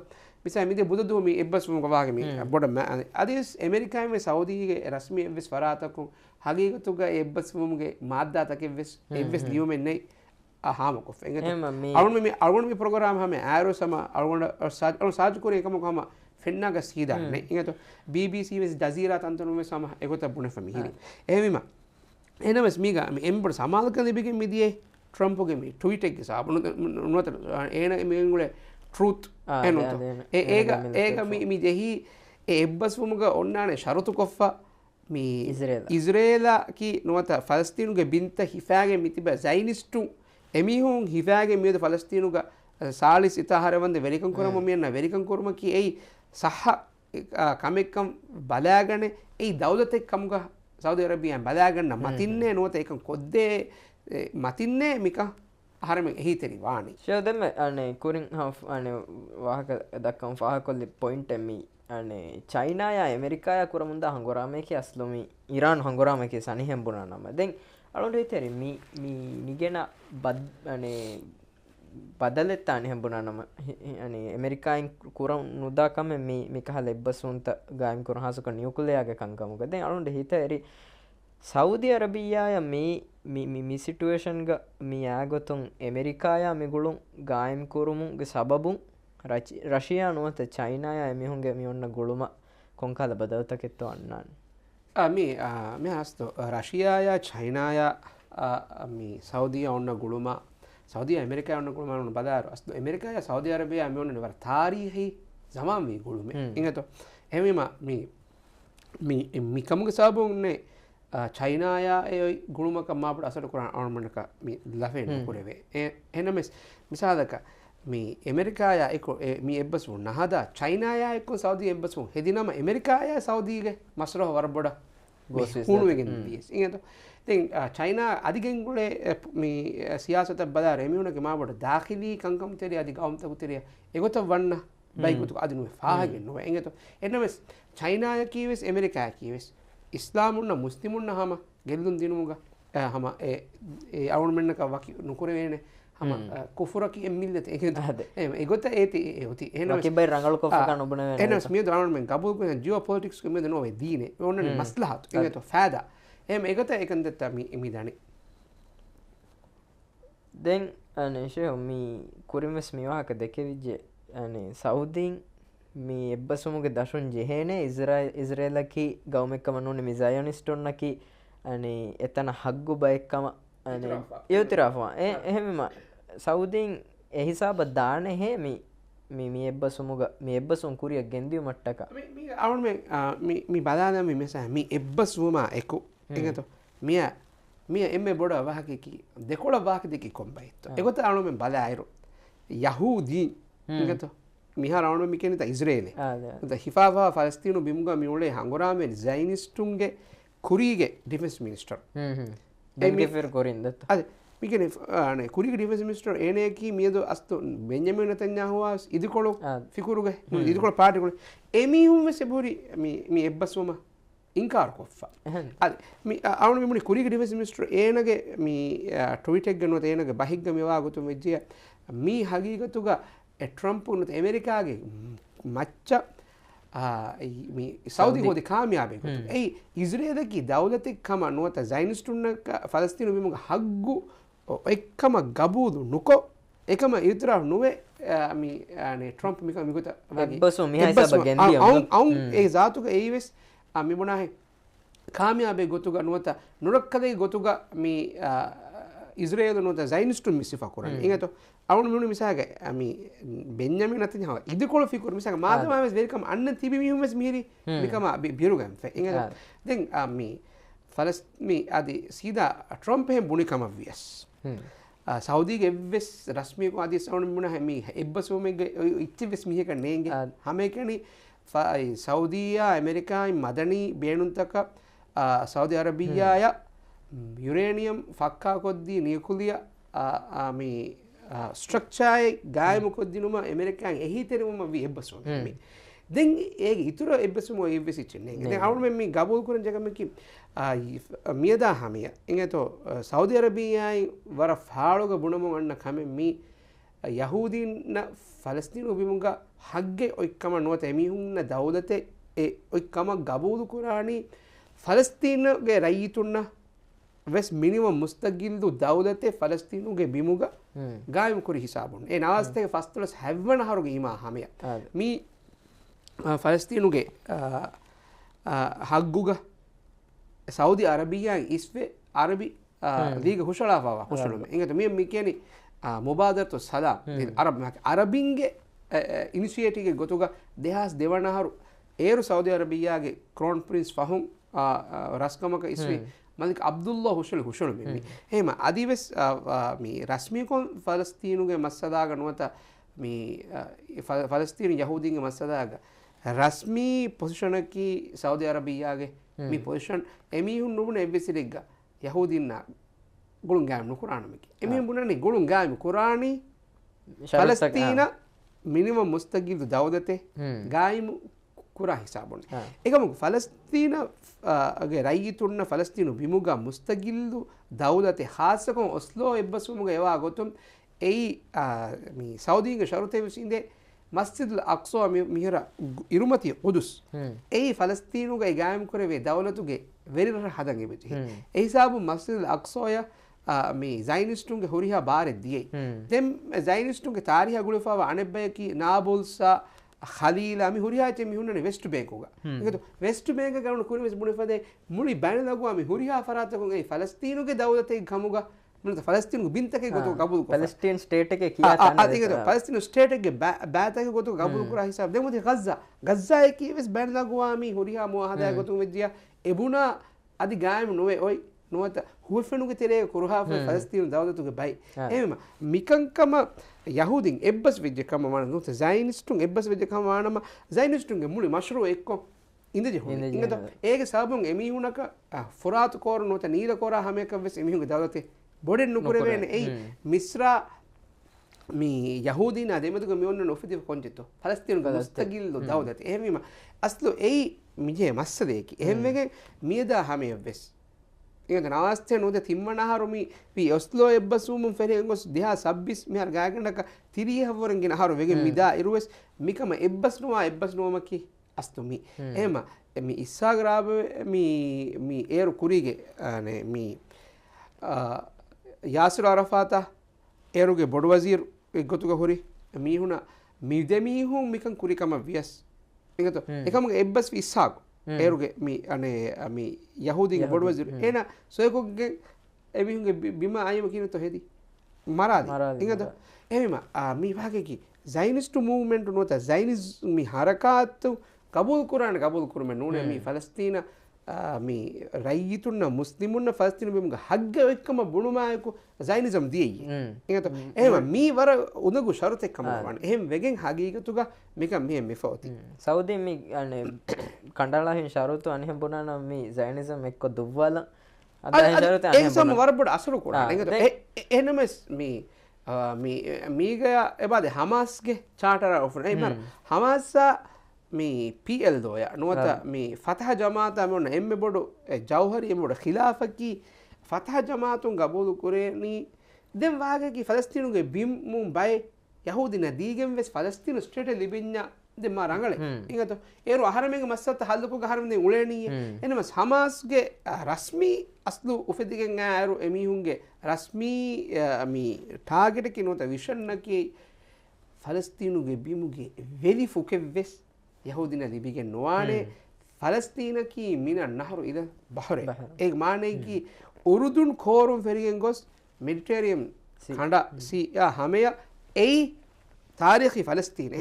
මිසා මිද බුදුදුම එබ්බස්ම වාගම බොඩ අදස් එමරිකාම සෞදීගේ රස්මි එවෙස් වරාතකුම් හගේගතුග එබ්බස්මුගේ මාධ්‍යාතක වෙස් එවෙස් ලියුමෙන්නේ හාමකො අවුන් ප්‍රගරාම හම ඇරෝ සම අවුන්ට සාජකර එකමකම ෆෙන්න්නග සීදන්න ඉගතු BBC වෙස් ජසීර තන්තනුව සම එකොත බුණ ෆමිහිරි එවිම එනවස් මීග එම්බට සමාල්ක ලිබිගෙන් මිදියේ ට්‍රම්පොගෙම ටවිටෙක් සාබනු නොත ඒන එමගුල ටරුත් ඒක මි දෙහි එබ්බස්වමග ඔන්නානේ ශරුතු කොෆ්ෆා ඉස්රේලකි නොවත ෆලස්තීනුගේ බින්ත හිෆෑගේ මිතිබ සයිනිස්ටු එමිහුන් හිෆෑගේ මියද ෆලස්තීනුග සාලිස් ඉතාහරවන්ද වෙරිකන් කොරම මෙන්න වෙරිකන් කොරම කි එයි සහ කමෙක්කම් බලාගන ඒ දෞලතෙක් කමුග සෞද අරබියන් බලාගන්න මතින්නේ නොවත එක කොද්දේ මතින්නේ මික හරම එහිතෙරි වානි ශෝදම අනේ කුරින් අනේ වාහක දක්කම් ෆාහකොල්ලි පොයින්ට් එමි අනේ චයිනාය ඇමරිකාය කුරමුන්ද හංගොරාමේකි අස්ලොමි ඉරාන් හංගොරාමේකි සනිහෙම්බුණා නම දැන් අලොන්ට හිතෙරි මි නිගෙන බද් අනේ බදලෙත්තාන හැඹුණනම අනේ ඇමරිකායින් කුරම් නුදාකම මිකහල එබ්බසුන්ත ගායම් කුරහසක නියුක්ලයාගේ කංකමුක දැන් අලොන්ට හිතෙරි සෞදි අරබියාය මේ සිටුවේෂන් ಗ මේ ආගොතුන් ඇමරිකාය මිගුළුන් ගායම් කුරුමුගේ සබබුන් රෂියා නුවත චයිනාය එමිහුන්ගේ මියොන්න ගුළුම කොංකාල බදවතකෙත්තු අන්නන් මේ හස්තු රෂියාය චයිනාය මේ සෞදිය ඔන්න ගුළුම සෞදිය ඇමරිකා ඔන්න ගුළුම බදාර අස්තු ඇමරිකාය සෞදි අරබියා මියොන්න නවර තාරීහි සමාම මේ ගුළුම ඉංගතෝ එමෙම මේ මිකමුගේ සබබුන්නේ චයිනායා ඒ ගුළුමක මාපට අසට කරන ආර්මණක මේ ලෆෙන් කුරවේ එනමස් මිසාදක මේ ඇමරිකාය එක මේ එබ්බසු නහද චයිනායා එක්ක සෞදි එබ්බසු හෙදිනම ඇමරිකාය සෞදීගේ මස්රහ වරබොඩ ගොස්කුණුවගෙන් දියස් ඉංගතෝ ඉතින් චයිනා අධිගෙන්ගුලේ මේ සියාසත බදා රෙමියුණගේ මාපට දාඛිලී කංකම්තෙරිය අධි ගෞම්තකුතෙරිය එගොත වන්න බයිකුතු අදිනුව ෆාහගෙන් නොව ඉංගතෝ එනමස් චයිනාය කීවෙස් ඇමරිකාය කීවෙස් ඉස්ලාමුන්න මුස්ලිමුන්න හම ගෙල්දුන් දිනුමුග හම ඒ අවුන්මෙන්න්නක වකි නොකරවේන හම කොෆුරකි එම්මිල්ලත ඒගොත ඒති ඒති එබයි රඟල කො නොබන එනස් මිය දරන්මෙන් ගබුක ජියෝ පොලිටික්ස් මෙද නොවේ දීන ඔන්න මස්ලහත් එතු ෑද එම ඒගොත එකන්දත්ත එමිධන දැන් අනේශය මී කුරිමස් මිවාහක දෙක විජ්ජ අනේ සෞදීන් මේ එබ්බසුමුගේ දශුන් ජෙහේනේ ඉස්රේලකි ගෞමෙක්කමනුනේ මිසයොනිස්ටොන්නකි අනේ එතන හග්ගු බයක්කම අනේ යොතිරාෆවා එහෙමම සෞදීන් එහිසාබ දාන හේ මේ එබ්බසුමුග මේ එබ්බසුන් කුරිය ගෙන්දිය මට්ටක අවුන් මේ බදාදම මෙස මේ එබ්බසුවමා එකු එකතු මිය එම්මේ බොඩ වාහකකි දෙකොළ වාහක දෙකි කොම්බයිත්තු එකොත අනුමෙන් බදායිරු යහූදී එකතු මිහරවුණු මිකෙනත ඉස්රේලේ හිෆාවා ෆලස්තීනු බිමුග මියුලේ හංගොරාමෙන් සයිනිස්ටුන්ගේ කුරීගේ ඩිෆෙන්ස් මිනිස්ටර් දෙන්ගෙෆර් කොරින්දත් අද මිකෙන කුරිගේ ඩිෆෙන්ස් මිනිස්ටර් එනේකි මියද අස්තු බෙන්ජමින් නෙතන්යාහුවා ඉදිකොළු ෆිකුරුගේ ඉදිකොළ පාටිකොළ එමිහුම් සෙබුරි මේ එබ්බස්වම ඉන්කාර කොෆ්ෆා අද අවුණු මිමුනි කුරිගේ ඩිෆෙන්ස් මිනිස්ටර් ඒනගේ මේ ට්විට් එක ගන්නොත් ඒනගේ බහිග්ග මේවා ගොතු මෙජ්ජිය මේ හගීගතුග ට්‍රම්ප් උනත ඇමරිකාගේ මච්ච සෞදි හෝද කාමයාබෙක ඇයි ඉස්රේලකි දෞලතෙක්කම නුවත සයිනිස්ටුන්නක ෆලස්තිනු විමුග හග්ගු එක්කම ගබූදු නොකො එකම ඉතරා නොවේ ට්‍රම්ප් මික මිකුත අවුන් ඒ ජාතුක ඒවෙස් මිබුණහ කාමයාබේ ගොතුග නුවත නොරක්කදේ ගොතුග මේ ඉස්රේල නොත සයිනිස්ටුන් මිසිෆ කරන්න ඉගතු අවුන් මිනු මිසාගේ බෙන්ජමින් නති හව ඉදිකොළ ෆිකුර මිසක මාදමාවස් වෙල්කම අන්න තිබිමිහුමස් මිහිරි මිකම බිරුගම් ඉග දෙන් මේ ෆලස්මි අදි සීදා ට්‍රම්පහෙන් බුණිකම වියස් සෞදීගේ එව්වෙස් රස්මියක අදි සවුන් මුණ හැමි එබ්බසෝමගේ ඉච්චිවෙස් මිහක නේගේ හමේකනි සෞදීයා ඇමරිකායි මදනී බේනුන්තක සෞදි අරබියාය යුරේනියම් ෆක්කා කොද්දී නියකුලිය මේ ස්ට්‍රක්චායි ගායමකොද්දිනුම එමරිකාන් එහිතෙරමුම වී එබ්බසුම මේ දැන් ඒ ඉතුරු එබ්බසුම ඒ වෙසිච්චන්නේ දැන් අවුරුම මේ ගබූල් කරන ජගමකි මියදා හමිය එංගතෝ සෞදි අරබියායි වර ෆාලුග බුණමු අන්න කම මේ යහූදීන්න ෆලස්තීන උබිමුග හග්ගේ ඔයික්කම නුවත එමිහුන්න දෞලතේ ඒ ඔයික්කම ගබූදු කුරාණී ෆලස්තීනගේ රයිතුන්න වෙස් මිනිමම් මුස්තගිල්දු දෞලතේ ෆලස්තීනුගේ බිමුග ගායම කුරි හිසාබුන් ඒ නවස්තේ ෆස්තුලස් හැව්වන හරුගේ හිමා හමය මේ ෆලස්තීනුගේ හග්ගුග සෞදි අරබියන් ඉස්වේ අරබි ලීග හුෂලාපාව හුෂලුම එඟත මේ කියන්නේ මොබාදර්තු සදා අරබින්ගේ ඉනිසියේටිගේ ගොතුග දෙහස් දෙවනහරු ඒරු සෞදි අරබියාගේ ක්‍රෝන් ප්‍රින්ස් ෆහුම් රස්කමක ඉස්වේ මලික අබ්දුල්ලා හුෂලු මෙමි එහෙම අදිවෙස් මේ රස්මිකොන් ෆලස්තීනුගේ මස්සදාග නුවත මේ ෆලස්තීන යහූදීන්ගේ මස්සදාග රස්මී පොසිෂනකි සෞදි අරබියාගේ මේ පොසිෂන් එමිහුන් නුබුන එබ්බෙසිරිග්ග යහූදීන්න ගොළුන් ගෑම් නුකුරාණමකි එමිහුන් බුණනේ ගොළුන් ගෑම් කුරාණී ෆලස්තීන මිනිමම් මුස්තගිල්දු දෞදතේ ගායිමු කුරා හිසාබොන් එකම ෆලස්තීනගේ රයිතුන්න ෆලස්තීනු බිමුග මුස්තගිල්දු දෞදතේ හාසකම් ඔස්ලෝ එබ්බසුමුග ඒවා ගොතුම් එයි මේ සෞදීන්ගේ ෂරුතේ විසින්දේ මස්ජිදුල් අක්සා මිහිර ඉරුමති කුදුස් එයි ෆලස්තීනුගේ ගායම් කරවේ දෞලතුගේ වෙරිර හදන් එබෙති ඒ හිසාබු මස්ජිදුල් අක්සාය මේ සයිනිස්ටුන්ගේ හොරිහා බාරෙ දියේ දෙම් සයිනිස්ටුන්ගේ තාරිහ ගුලෆාව අනෙබ්බයකි නාබුල්සා ಖಲೀಲಾ ಮಿ ಹುರಿಯಾಚೆ ಮಿ ಹುಣ್ಣನೆ ವೆಸ್ಟ್ ಬ್ಯಾಂಕ್ ಹೋಗ ಈಗ ವೆಸ್ಟ್ ಬ್ಯಾಂಕ್ ಗವಣ ಕುರಿವೆಸ್ ಮುನಿಫದೆ ಮುಳಿ ಬ್ಯಾನದಗುವ ಮಿ ಹುರಿಯಾ ಫರಾತಕು ಈ ಫಲಸ್ತೀನುಗೆ ದೌಲತೆ ಗಮುಗ ಮುನಿತ ಫಲಸ್ತೀನುಗೆ ಬಿಂತಕೆ ಗೊತ್ತು ಗಬುಲ್ ಫಲಸ್ತೀನ್ ಸ್ಟೇಟ್ಗೆ ಕಿಯಾ ಅದಿಗೆ ಫಲಸ್ತೀನು ಸ್ಟೇಟ್ಗೆ ಬ್ಯಾತಕೆ ಗೊತ್ತು ಗಬುಲ್ ಕುರಾ ಹಿಸಾಬ್ ದೇಮುದಿ ಗಜ್ಜಾ ಏಕಿ ವೆಸ್ ಬ್ಯಾನದಗುವ ಮಿ ಹುರಿಯಾ ಮುಹದಾ ಗೊತ್ತು ವೆಜ್ಜಿಯ ಎಬುನಾ ಅದಿ ಗಾಯಮ್ ನೋವೆ ಓಯ್ නොවත හුවෆෙනුගේ තෙරේ කුරහා ෆලස්තීන දවදතුගේ බයි එහෙම මිකංකම යහූදීන් එබ්බස් විජ්ජකම වන නොත සයිනිස්ටුන් එබ්බස් විජ්ජකම වනම සයිනිස්ටුන්ගේ මුලි මෂරූ එක්කො ඉඳජි හොන ඉංගත ඒගේ සාබුන් එමිහුණක ෆුරාත් කෝර නොත නීල කෝර හැමක වෙස් එමිහුගේ දවදතේ බොඩෙන් නුකරවෙන එයි මිස්රා මේ යහූදීන දෙමදුක මියොන්න නොෆිදිව කොන්ජෙතෝ ෆලස්තීන ගස්තගිල්ලු දවදතේ එහෙමම අස්ලු එයි මිජේ මස්සදේකි එහෙමගේ මියදා හැමෙ වෙස් ඉතින් නවස්තේ නෝද තිම්මනහරුමි පි ඔස්ලෝ එබ්බසුමුම් ෆෙරෙන්ගොස් දිහා සබ්බිස් මිහර ගාගණක තිරියහවරන් ගෙන හරු වෙගෙන් මිදා ඉරුවස් මිකම එබ්බස් නොමකි අස්තුමි එහෙම මි ඉස්සාග්‍රාබ මි ඒරු කුරිගේ නේ මි යාසිර් අරෆාතා ඒරුගේ බොඩ වසීර් එක්ගොතුක හොරි මීහුණ මිදෙමීහුම් මිකන් කුරිකම වියස් ඉංගතෝ එකම එබ්බස් ඉස්සාගෝ ඒරුගේ මේ අනේ මේ යහූදීගේ බොඩ වසීර් එන සොයකොගේ එමිහුගේ බිම ආයම කිනතෝ හෙදි මරාදි ඉංගතෝ එහෙම මේ වාගේකි සයිනිස්ට් මූව්මන්ට් නොත සයිනිස් මේ හරකාත් කබූල් කුරාන නෝනේ මේ ෆලස්තීන මේ රයිතුන්න මුස්ලිමුන්න ෆලස්තීන බිමුග හග්ග එක්කම බුණුමායකු සයිනිසම් දියයි ඉංගතෝ එහෙම මේ වර උදගු ෂරත් එක්කම වань එහෙම වෙගෙන් හගීගතුග මේක මේ මෙෆෝති සෞදි මේ අනේ ಕಂಡಾಳහින් ෂරුතු අනේ බුණාන මේ සයිනිසම් එක්ක දුව්වල අදාහින් ෂරුතු අනේ ඒ සම වරබඩ අසරු කොරා ඉංගතෝ එහෙනම මේ මීග එබාද හමාස්ගේ චාටර ඔෆර් එහෙම හමාස්සා මේ PL දෝය නුවත මේ ෆතහ ජමාතා මොන එම්මෙ බොඩු ජෞහරි එම්මෙ බොඩු ඛිලාෆකි ෆතහ ජමාතුන් ගබූලු කුරේනි දෙම් වාගකි ෆලස්තීනුගේ බිම් මුම් බයි යහූදින දීගෙන් වෙස් ෆලස්තීන ස්ටේට් ලිබින්නා දෙම රංගලේ ඉංගතෝ ඒරු අහරමෙන් මස්සත් හල්ලකු ගහරමෙන් උලේනී එනම හමාස්ගේ රස්මී අස්ලු උෆෙදිගෙන් ආරු එමිහුන්ගේ රස්මී මේ ටාගට් එක නෝත විෂන් නකි ෆලස්තීනුගේ බිමුගේ වෙලි ෆුකෙව්ස් යහූදින ලිබිගෙන් නොවානේ ෆලස්තීනකි මින නහරු ඉල බහරේ ඒ මානේකි උරුදුන් කෝරුම් ෆෙරිගෙන් ගොස් මෙඩිටරේනියන් කණ්ඩ සියා හැමය ඒ තාරිඛි ෆලස්තීන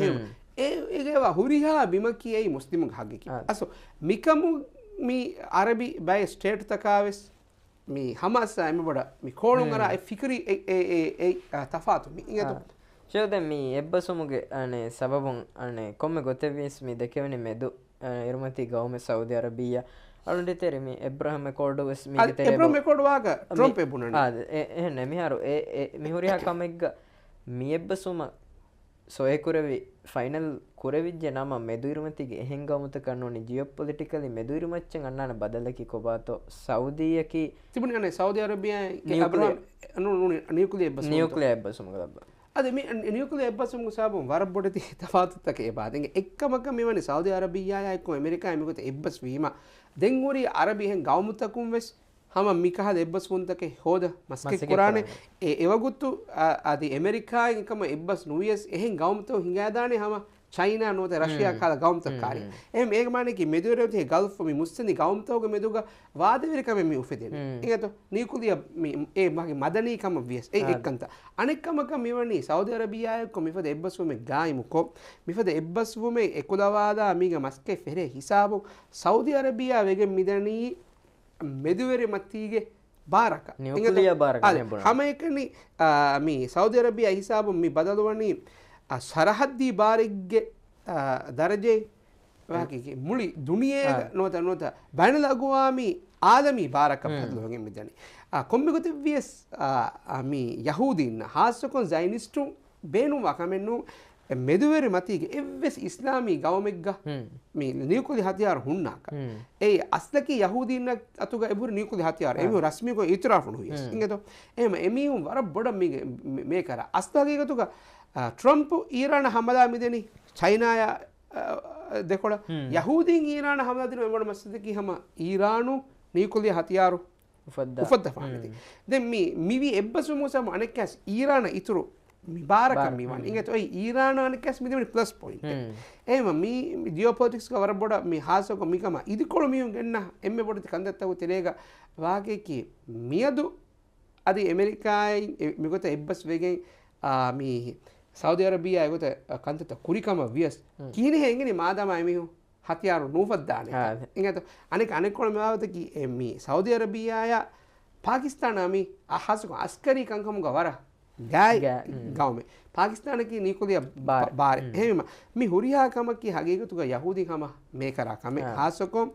ඒගේවා හුරිහා බිමකි ඒ මුස්ලිම් හග්ගකි අසෝ මිකමු මි අරබි බයි ස්ටේට් තකාවෙස් මි හමාස් එම බඩ මි කෝළුන් අර ෆික්‍රි ඒ තෆාතු මි ඉංගතු ಶೋದೆ ಮೀ ಎಬ್ಬಸುಮುಗೆ ಅನೆ ಸಬಬುನ್ ಅನೆ ಕೊಮ್ಮೆ ಗೊತ್ತೆವಿಸ್ ಮೀ ದೆಕೆವನಿ ಮೆದು ಇರುಮತಿ ಗೌಮೆ ಸೌದಿ ಅರಬಿಯಾ ಅಳುಂಡಿತೇರಿ ಮೀ ಎಬ್ರಹಂ ಎಕೋರ್ಡ್ ವೆಸ್ ಮೀ ತೆರೆ ಎಬ್ರಹಂ ಎಕೋರ್ಡ್ ವಾಗ ಟ್ರಂಪ್ ಎಬುನನೆ ಅದೆ ಎನೆ ಮಿಹಾರು ಎ ಮಿಹುರಿಯಾ ಕಮೆಗ್ಗ මියෙබ්බසුම සොයකුරවි ෆයිනල් කුරවිජ්‍ය නම මෙදුයිරුමතිගේ එහෙංගමුත කන්නෝනි ජියොපොලිටිකලි මෙදුයිරුමච්චන් අන්නාන බදලකි කොබාතෝ සෞදියකි තිබුණනේ සෞදි අරේබියාවේ අබ්‍රහම් නියුක්ලියර් එබ්බසුම ගලබ්බා අද මේ නියුක්ලියර් එබ්බසුම සාබම් වරබොඩති තෆාතුත්තක එබාදෙන් එක්කමක මෙවනි සෞදි අරේබියාය එක්ක ඇමරිකාය මිගොත එබ්බස් වීම දෙන්ගුරි අරබිහෙන් ගවමුතකුම් වෙස් ಹಮ ಮಿಕಹದ ಎಬ್ಬಸ್ ಕುಂತಕ್ಕೆ ಹೋದ ಮಸ್ಕೆ ಕುರಾನೆ ಎವಗುತ್ತು ಆದಿ ಅಮೆರಿಕಾ ಇಂಕಮ ಎಬ್ಬಸ್ ನುಯಸ್ ಎಹೆಂ ಗೌಮ್ತೋ ಹಿಂಗಾದಾನೆ ಹಮ ಚೈನಾ ನೋತೆ ರಷ್ಯಾ ಕಾಲ ಗೌಮ್ತ ಕಾರಿ ಎಹೆಂ ಏಗ ಮಾನೆ ಕಿ ಮೆದುರೆತಿ ಗಲ್ಫ್ ಮಿ ಮುಸ್ಸನಿ ಗೌಮ್ತೋಗ ಮೆದುಗ ವಾದವಿರಕ ಮೆ ಮಿ ಉಫೆದೆನೆ ಇಂಗತೋ ನೀಕುಲಿಯ ಮಿ ಎ ಮಗೆ ಮದನಿ ಕಮ ವಿಯಸ್ ಎ ಎಕ್ಕಂತ ಅನೆಕ್ಕಮಕ ಮಿವನಿ ಸೌದಿ ಅರೇಬಿಯಾಯ ಕೊ ಮಿಫದ ಎಬ್ಬಸ್ ವುಮೆ ಗಾಯಿಮು ಕೊ ಮಿಫದ ಎಬ್ಬಸ್ ವುಮೆ ಎಕುಲವಾದ ಅಮಿಗ ಮಸ್ಕೆ ಫೆರೆ ಹಿಸಾಬು ಸೌದಿ ಅರೇಬಿಯಾ ವೆಗೆ ಮಿದನಿ මෙදුවර මත්තිගේ බාරක නියුක්ලියර් බාරක හැම එකනි මේ සෞදි අරේබියා හිසාබු මේ බදලවනි සරහද්දී බාරිග්ගේ දරජේ වාකිගේ මුලි දුනියේ නොත බයිනලගුවාමි ආදමි බාරක බදලවගෙන් මිදනි කොම්බිගොත වියස් මේ යහූදීන් හාස්සකොන් සයිනිස්ටු බේනු වකමෙන්නු මෙදුවර මතිගේ එවස් ඉස්ලාමී ගවමෙක්ග මේ නියුක්ලියර් හතියාර හුන්නාක ඒ අස්ලකි යහූදීන් අතුග එබුර නියුක්ලියර් හතියාර එමු රස්මිකෝ ඉතරාෆුණු හිස් ඉංගතෝ එහෙම එමිහුන් වර බොඩ මේ කර අස්තගේ ගතුග ට්‍රම්ප් ඊරාන හමලා මිදෙනි චයිනාය දෙකොළ යහූදීන් ඊරාන හමලා දින එමඩ මස්දකි හැම ඊරානු නියුක්ලියර් හතියාරු උෆද්දෆානති දැන් මේ මිවි එබ්බසුමු සම අනෙක්කස් ඊරාන ඉතුරු මිබාරක මිවන් ඉංගත ඔයි ඊරාන අනෙක්කස් මිදෙමි ප්ලස් පොයින්ට් එහෙම මේ ජියෝපොලිටික්ස් වර බොඩ මේ හාසක මිකම ඉදිකොළ මියුන් ගෙන්න එම්මෙ බොඩ කන්දත්තව තෙරේග වාගේකි මියදු අදි ඇමරිකායි මිගොත එබ්බස් වෙගෙන් මේ සෞදි අරේබියා එගොත කන්දත කුරිකම වියස් කීනේ හෙංගනේ මාදමයි මිහු හතියාරු නූෆද්දානේ ඉංගත අනෙක් කොළ මෙවතකි මේ සෞදි අරේබියාය පාකිස්තාන අමි අහසක අස්කරි කංකමුග වර गाय गाँव में पाकिस्तान की निकुलिया बार हेम मी हुरिया कम की हगेग तुगा यहूदी कम मेकरा कमे हासको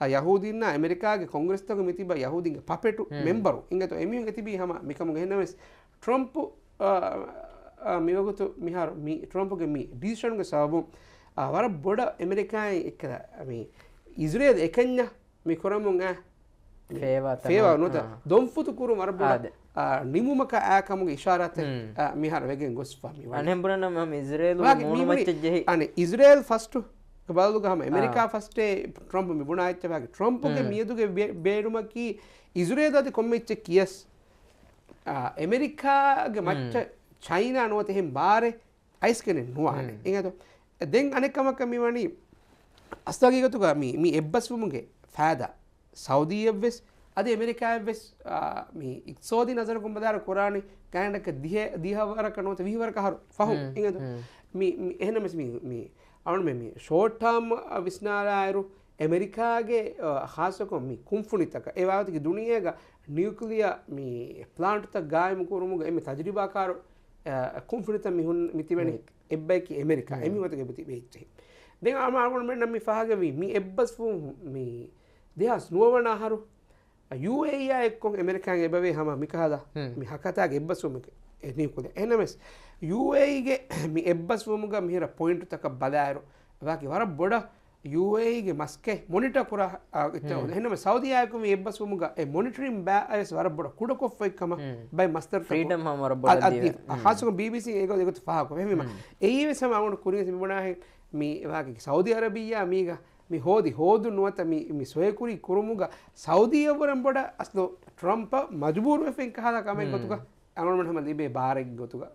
यहूदी ना अमेरिका के कांग्रेस तक मितिबा यहूदी के पपेटु मेंबर इंगे तो एमी गतिबी हम मिकम गहनमेस ट्रम्प मिवगतो मिहार मी ट्रम्प के मी डिसीजन के सबब वर बोड अमेरिका एक मी इजराइल एकन्या मी कोरमुंगा फेवा नोत दोंफुतु कुරු वर बोड නිමුමක ඈකමුගේ ඉෂාරත මිහර වෙගෙන් ගොස්පා මිව අනෙම්බුරන මම ඉස්රේල් මොන මච්චෙහි අනේ ඉස්රේල් ෆස්ට් බලු ගහම ඇමරිකා ෆස්ට් ට්‍රම්ප් මිබුණා ඇච්ච වාගේ ට්‍රම්ප්ගේ මියදුගේ බේරුමකි ඉස්රේල් දති කොම්මෙච්ච කියස් ඇමරිකාගේ මච්ච චයිනා නොත එහෙම් බාරේ අයිස් කෙනෙ නුවානේ එංගතෝ දෙන් අනෙක්කමක මිවනි අස්තගීගතුගා මි එබ්බස් වුමුගේ ෆෑදා සෞදියව්වෙස් అది అమెరికా వెస్ మీ ఇక్సోది నజర్ కుంబదార కురాని కాండక దిహవరక నోత విహవరక హరు ఫహు ఇంగదు మీ එහෙනමස් మీ అవును మీ షార్ట్ టర్మ్ విస్నారాయరు అమెరికాගේ ખાસકો మీ కుంఫునితక ఏ వాతికి దునియాగా న్యూక్లియర్ మీ ప్లాంట్ త గాయము కురుముగ ఎమి తజ్రిబాకారు కుంఫునిత మిహున్ మితివెని ఎబ్బైకి అమెరికా ఎమి వతక బతి బెచ్చి దెన్ ఆమాగొన్ మెన్న మీ ఫాగవి మీ ఎబ్బస్ fu మీ දෙහස් නුවවන හරු UAE එක්කො ඇමරිකාගේ එබවේ හම මිකහදා මි හකතාගේ එබ්බස්වමුක එනිකුද එනමස් UAE ගේ මි එබ්බස්වමුග මිහිර පොයින්ට් තක බදායරු වාකි වර බොඩ UAE ගේ මස්කේ මොනිටර් පුරා එනම සෞදි ආයකම එබ්බස්වමුග ඒ මොනිටරින් බෑස් වර බොඩ කුඩ කොෆ් එක්කම බයි මස්තර් ෆ්‍රීඩම් හම වර බොඩ දී හාසක BBC ඒකෝ ෆාකෝ එහිම ඒ වෙසම අවුන කුරියස් මිබුණා මි වාකි Saudi අරේබියා මීග mi hodi hodu nuwata mi soyekuri kurumuga saudiya waran boda aslo trump majbur wefen kahala kamen gotuga anon hama libe barek gotuga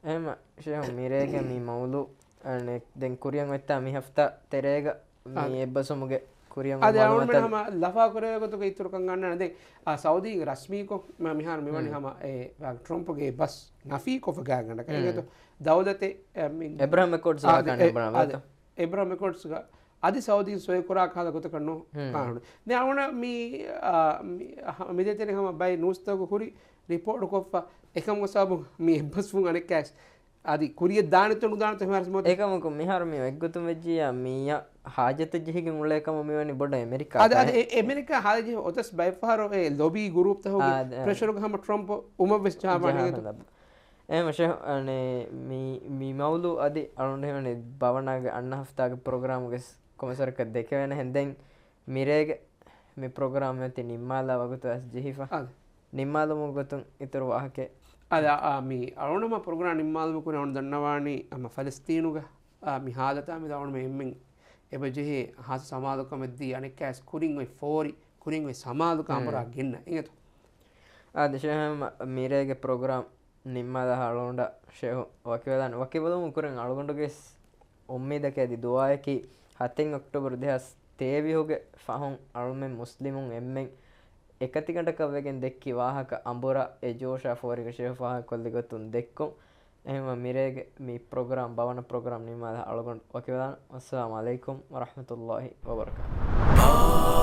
ema shehu mirege mi mawlu ane den kuriyan wetta mi hafta terega mi ebbasumuge kuriyan ade anon hama lafa korega gotuga ituru kan ganna den saudi rasmi ko mihar miwani hama e trump ge bas nafi ko faga ganna kayeto dawlate abraham accords la ganna abraham accords ga అది Saudi సోయకురా కాద గొత కన్ను కాను నే అవన మీ మిదేతెనే హమ by నూస్తగ Kuri report కొఫ එකම සබු මේ එබ්බස්ෆුන් අනෙක් කෑස් අදි කුරිය දානතොනු දානත හිමාරස් මොද ඒකමක මිහාර මේ එක්ගොතුම වෙජ්ජියා මීයා හාජත ජෙහිගෙන් උල එකම මෙවනි බොඩ ඇමරිකා අද ඇමරිකා හාජ ඔතස් බයිෆාරෝ ඒ ලොබි ගෲප් තහෝගේ ප්‍රෙෂර් ගහම ට්‍රම්ප් උම වෙස් ජාමානේ මශ මී මවුලු අදි අරුන්හෙමන බවනාගේ අන්න හස්ථාගේ ප්‍රෝග්‍රාම්ගෙස් කොමසරක දෙකවෙන හැදැන් මිරේග මේ ප්‍රෝග්‍රාම් ඇති නිම්මාලා වගතු ඇස් ජිහිපා නිම්මාලමු ගොතුන් ඉතුරු වාහකේ අද මේ අරුණම ප්‍රෝග්‍රාම් නිම්මාලමුකුණ ඔවුන් දන්නවානි අම ෆලස්තීනුග මිහාදතාමි දවුණුම එම්මෙන් එබජෙහි හස සමාදුකමෙද්දී අනෙක් ඇස් කුරින් ඔයි ෆෝරි කුරින් ඔයි සමාදුකාමරා ගෙන්න්න එතු ආදශහම මීරේගේ ප්‍රෝග්‍රාම් නිම්මාද හලොන්ඩ ශයහු වකිවදන් වකිබලම උකරෙන් අලුගොඩුගෙස් ඔම්මේදක ඇති දුවායකි 7 ඔක්ටෝබර් 2023 ෆහුන් අරුමෙන් මුස්ලිමුන් එම්මෙන් එකතිකටකවගෙන් දෙක්කි වාහක අඹුර එජෝෂා ෆෝරික ශයහු වාහක කොල්ලිගොතුන් දෙක්කොම් එහෙම මිරේගේ මේ ප්‍රෝග්‍රාම් භවන ප්‍රෝග්‍රාම් නිම්මාද අලුගොඩ වකිවදන් අස්සලාමු අලයිකුම් වරහ්මතුල්ලාහි වබරකාතුහු